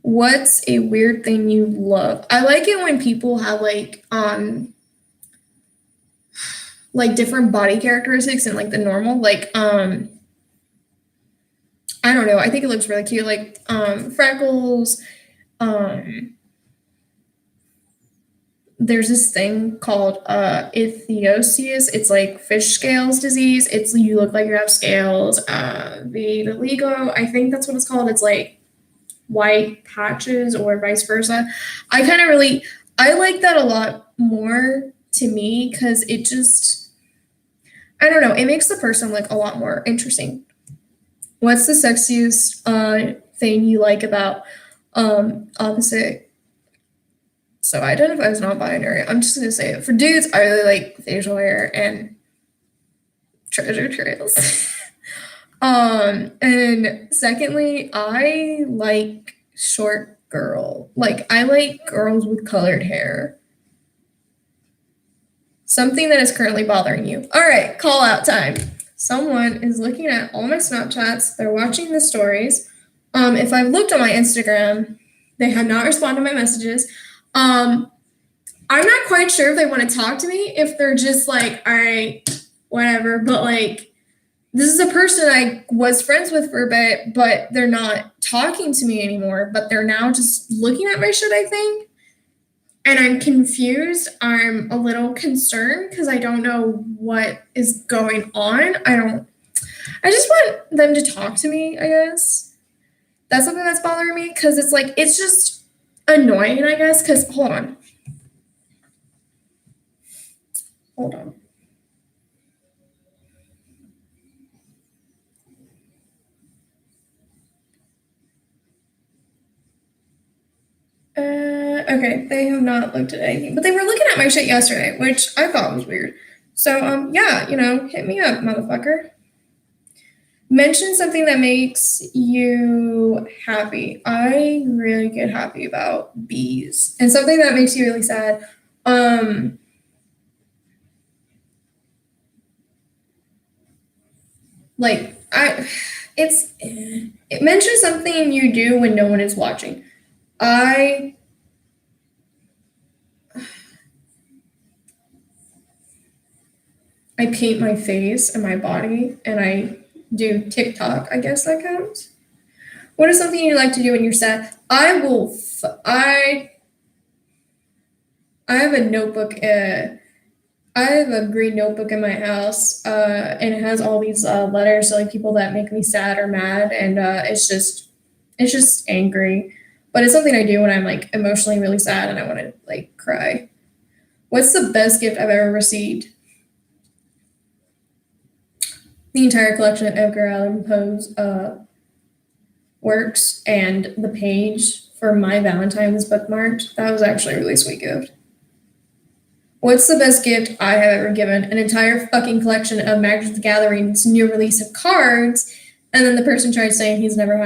What's a weird thing you love? I like it when people have like different body characteristics and like the normal, like I don't know. I think it looks really cute, like freckles. There's this thing called ichthyosis. It's like fish scales disease. It's you look like you have scales. Vitiligo, I think that's what it's called. It's like white patches or vice versa. I like that a lot more to me because it just, I don't know, it makes the person look a lot more interesting. What's the sexiest thing you like about opposite? So I identify as non-binary. I'm just gonna say it. For dudes, I really like facial hair and treasure trails. And secondly, I like short girl. Like I like girls with colored hair. Something that is currently bothering you. All right, call out time. Someone is looking at all my Snapchats. They're watching the stories. If I've looked on my Instagram, they have not responded to my messages. I'm not quite sure if they want to talk to me, if they're just like, all right, whatever. But like, this is a person I was friends with for a bit, but they're not talking to me anymore. But they're now just looking at my shit, I think. And I'm confused. I'm a little concerned because I don't know what is going on. I just want them to talk to me, I guess. That's something that's bothering me because it's just annoying, I guess. Because, hold on. Okay, they have not looked at anything, but they were looking at my shit yesterday, which I thought was weird. So, yeah, hit me up, motherfucker. Mention something that makes you happy. I really get happy about bees. And something that makes you really sad. it mentions something you do when no one is watching. I paint my face and my body, and I do TikTok. I guess that counts. What is something you like to do when you're sad? I have a notebook. I have a green notebook in my house, and it has all these letters to like people that make me sad or mad, and it's just angry. But it's something I do when I'm like emotionally really sad and I want to like cry. What's the best gift I've ever received? The entire collection of Edgar Allan Poe's works and the page for My Valentine's bookmarked. That was actually a really sweet gift. What's the best gift I have ever given? An entire fucking collection of Magic the Gathering's new release of cards, and then the person tried saying he has never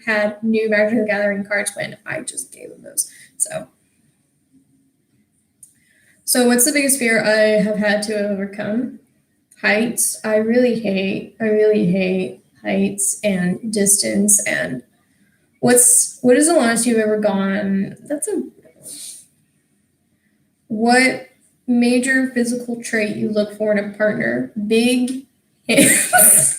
had new Magic the Gathering cards when I just gave him those. So what's the biggest fear I have had to overcome? Heights. I really hate heights and distance. And what is the longest you've ever gone? What major physical trait you look for in a partner? Big hands.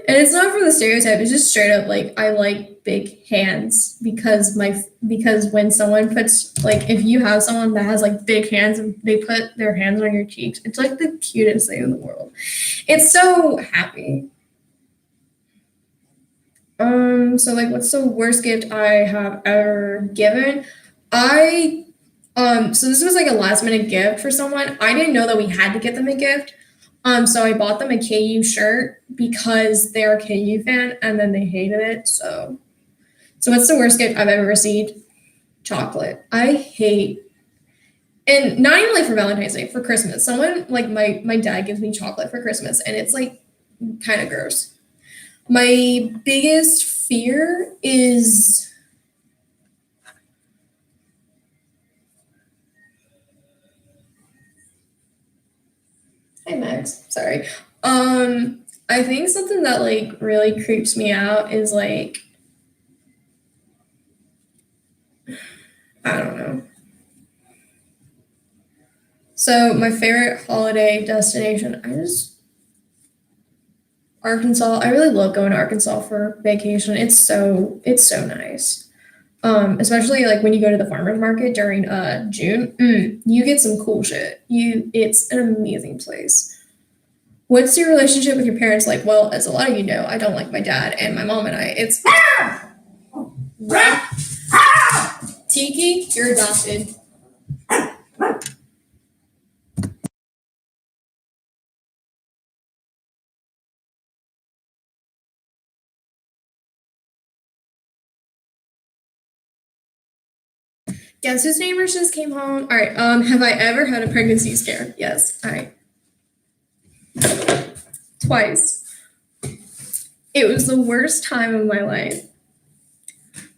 And it's not for the stereotype, it's just straight up like I like big hands because when someone puts like if you have someone that has like big hands and they put their hands on your cheeks, it's like the cutest thing in the world. It's so happy. So like what's the worst gift I have ever given? So this was like a last minute gift for someone. I didn't know that we had to get them a gift. So I bought them a KU shirt because they're a KU fan and then they hated it. So what's the worst gift I've ever received? Chocolate. I hate, and not even like for Valentine's Day, for Christmas. Someone like my dad gives me chocolate for Christmas and it's like kind of gross. My biggest fear is Hi Max, sorry. I think something that like really creeps me out is like I don't know. So my favorite holiday destination, Arkansas. I really love going to Arkansas for vacation. It's so nice. Especially like when you go to the farmers market during June, you get some cool shit. It's an amazing place. What's your relationship with your parents like? Well, as a lot of you know, I don't like my dad and my mom and I. It's Tiki, you're adopted. Guess whose neighbors just came home? All right. Have I ever had a pregnancy scare? Yes. All right. Twice. It was the worst time of my life.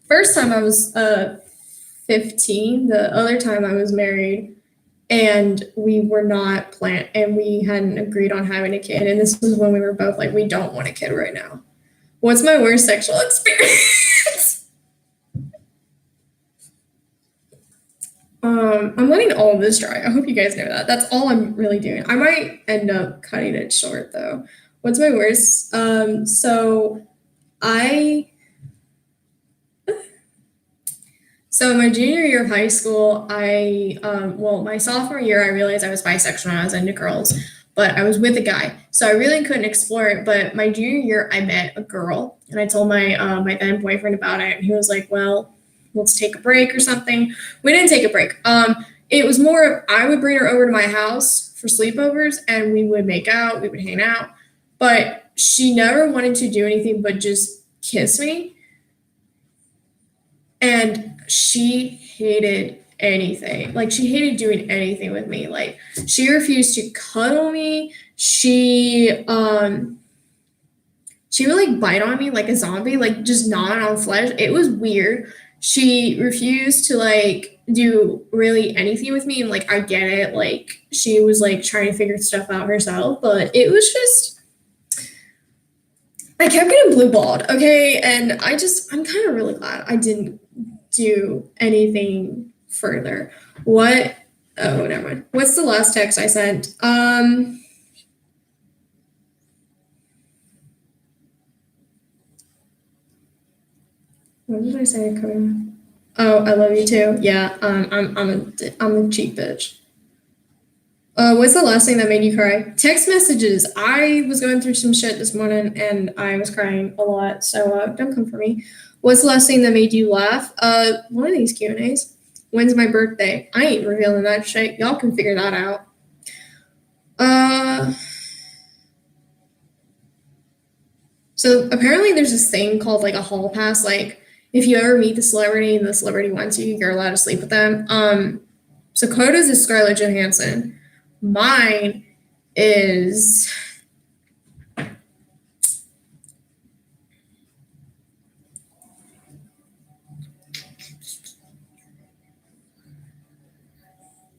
First time I was 15. The other time I was married, and we were not planned, and we hadn't agreed on having a kid. And this was when we were both like, we don't want a kid right now. What's my worst sexual experience? I'm letting all of this dry. I hope you guys know that. That's all I'm really doing. I might end up cutting it short though. What's my worst? So my junior year of high school, my sophomore year, I realized I was bisexual and I was into girls, but I was with a guy, so I really couldn't explore it. But my junior year, I met a girl, and I told my then boyfriend about it, and he was like, "Well, let's take a break or something." We didn't take a break. It was more of I would bring her over to my house for sleepovers, and we would make out, we would hang out, but she never wanted to do anything but just kiss me. And she hated anything. Like she hated doing anything with me. Like she refused to cuddle me. She would like bite on me like a zombie, like just gnawing on flesh. It was weird. She refused to like do really anything with me, and like I get it. Like she was like trying to figure stuff out herself, but it was just I kept getting blue balled, okay? And I'm kind of really glad I didn't do anything further. What? Oh, never mind. What's the last text I sent? What did I say? Oh, I love you too. Yeah, I'm a cheap bitch. What's the last thing that made you cry? Text messages. I was going through some shit this morning and I was crying a lot. So don't come for me. What's the last thing that made you laugh? One of these Q&As. When's my birthday? I ain't revealing that shit. Y'all can figure that out. So apparently there's this thing called like a hall pass. Like if you ever meet the celebrity and the celebrity wants you, you're allowed to sleep with them. So Coda's is Scarlett Johansson. Mine is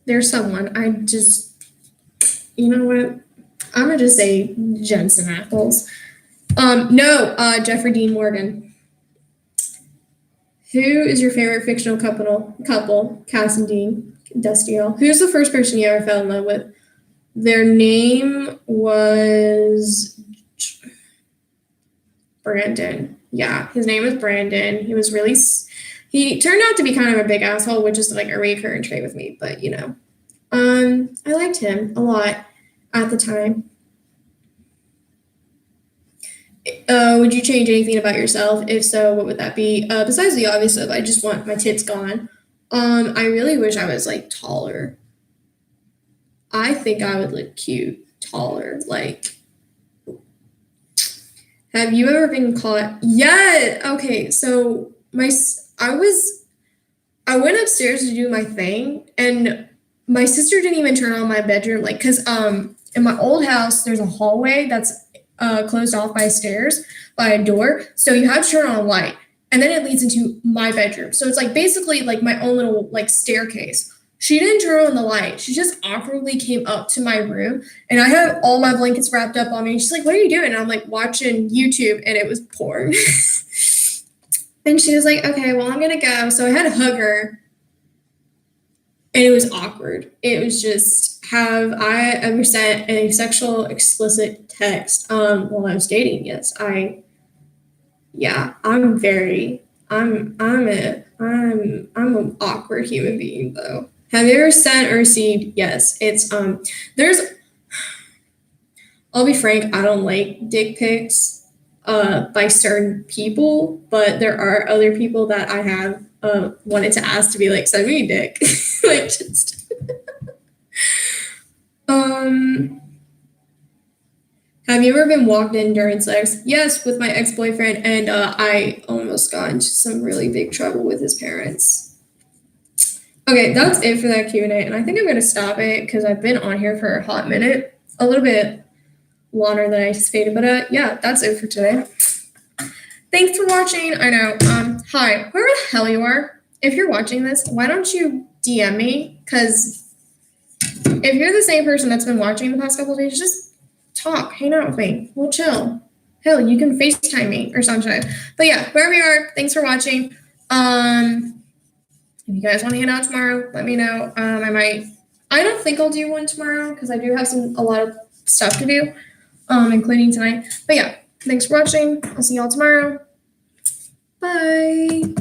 there's someone. You know what? I'm gonna just say Jensen Ackles. No, Jeffrey Dean Morgan. Who is your favorite fictional couple? Cass and Dean, Destiel. Who's the first person you ever fell in love with? Their name was Brandon. Yeah, his name was Brandon. He turned out to be kind of a big asshole, which is like a recurring trait with me, but you know. I liked him a lot at the time. Would you change anything about yourself? If so, what would that be? Besides the obvious stuff, I just want my tits gone. I really wish I was like taller. I think I would look cute taller. Like, have you ever been caught? Yeah. Okay. So I went upstairs to do my thing, and my sister didn't even turn on my bedroom, like, cause in my old house there's a hallway that's closed off by stairs by a door, so you have to turn on a light, and then it leads into my bedroom. So it's like basically like my own little like staircase. She didn't turn on the light. She just awkwardly came up to my room, and I had all my blankets wrapped up on me. And she's like, "What are you doing?" And I'm like, watching YouTube, and it was porn. And she was like, "Okay, well, I'm gonna go." So I had to hug her, and it was awkward. It was just, have I ever sent a sexual explicit text while I was dating? Yes, yeah, I'm an awkward human being though. Have you ever sent or received? Yes, it's there's I'll be frank, I don't like dick pics by certain people, but there are other people that I have wanted to ask to be like, send me a dick. Like just have you ever been walked in during sex? Yes, with my ex-boyfriend, and I almost got into some really big trouble with his parents. Okay, that's it for that Q&A, and I think I'm going to stop it because I've been on here for a hot minute, a little bit longer than I anticipated, but yeah, that's it for today. Thanks for watching. I know. Hi, whoever the hell you are, if you're watching this, why don't you DM me? Because if you're the same person that's been watching the past couple of days, just talk, hang out with me. We'll chill. Hell, you can FaceTime me or something. But yeah, wherever you are, thanks for watching. If you guys want to hang out tomorrow, let me know. I don't think I'll do one tomorrow because I do have a lot of stuff to do, including tonight. But yeah, thanks for watching. I'll see y'all tomorrow. Bye.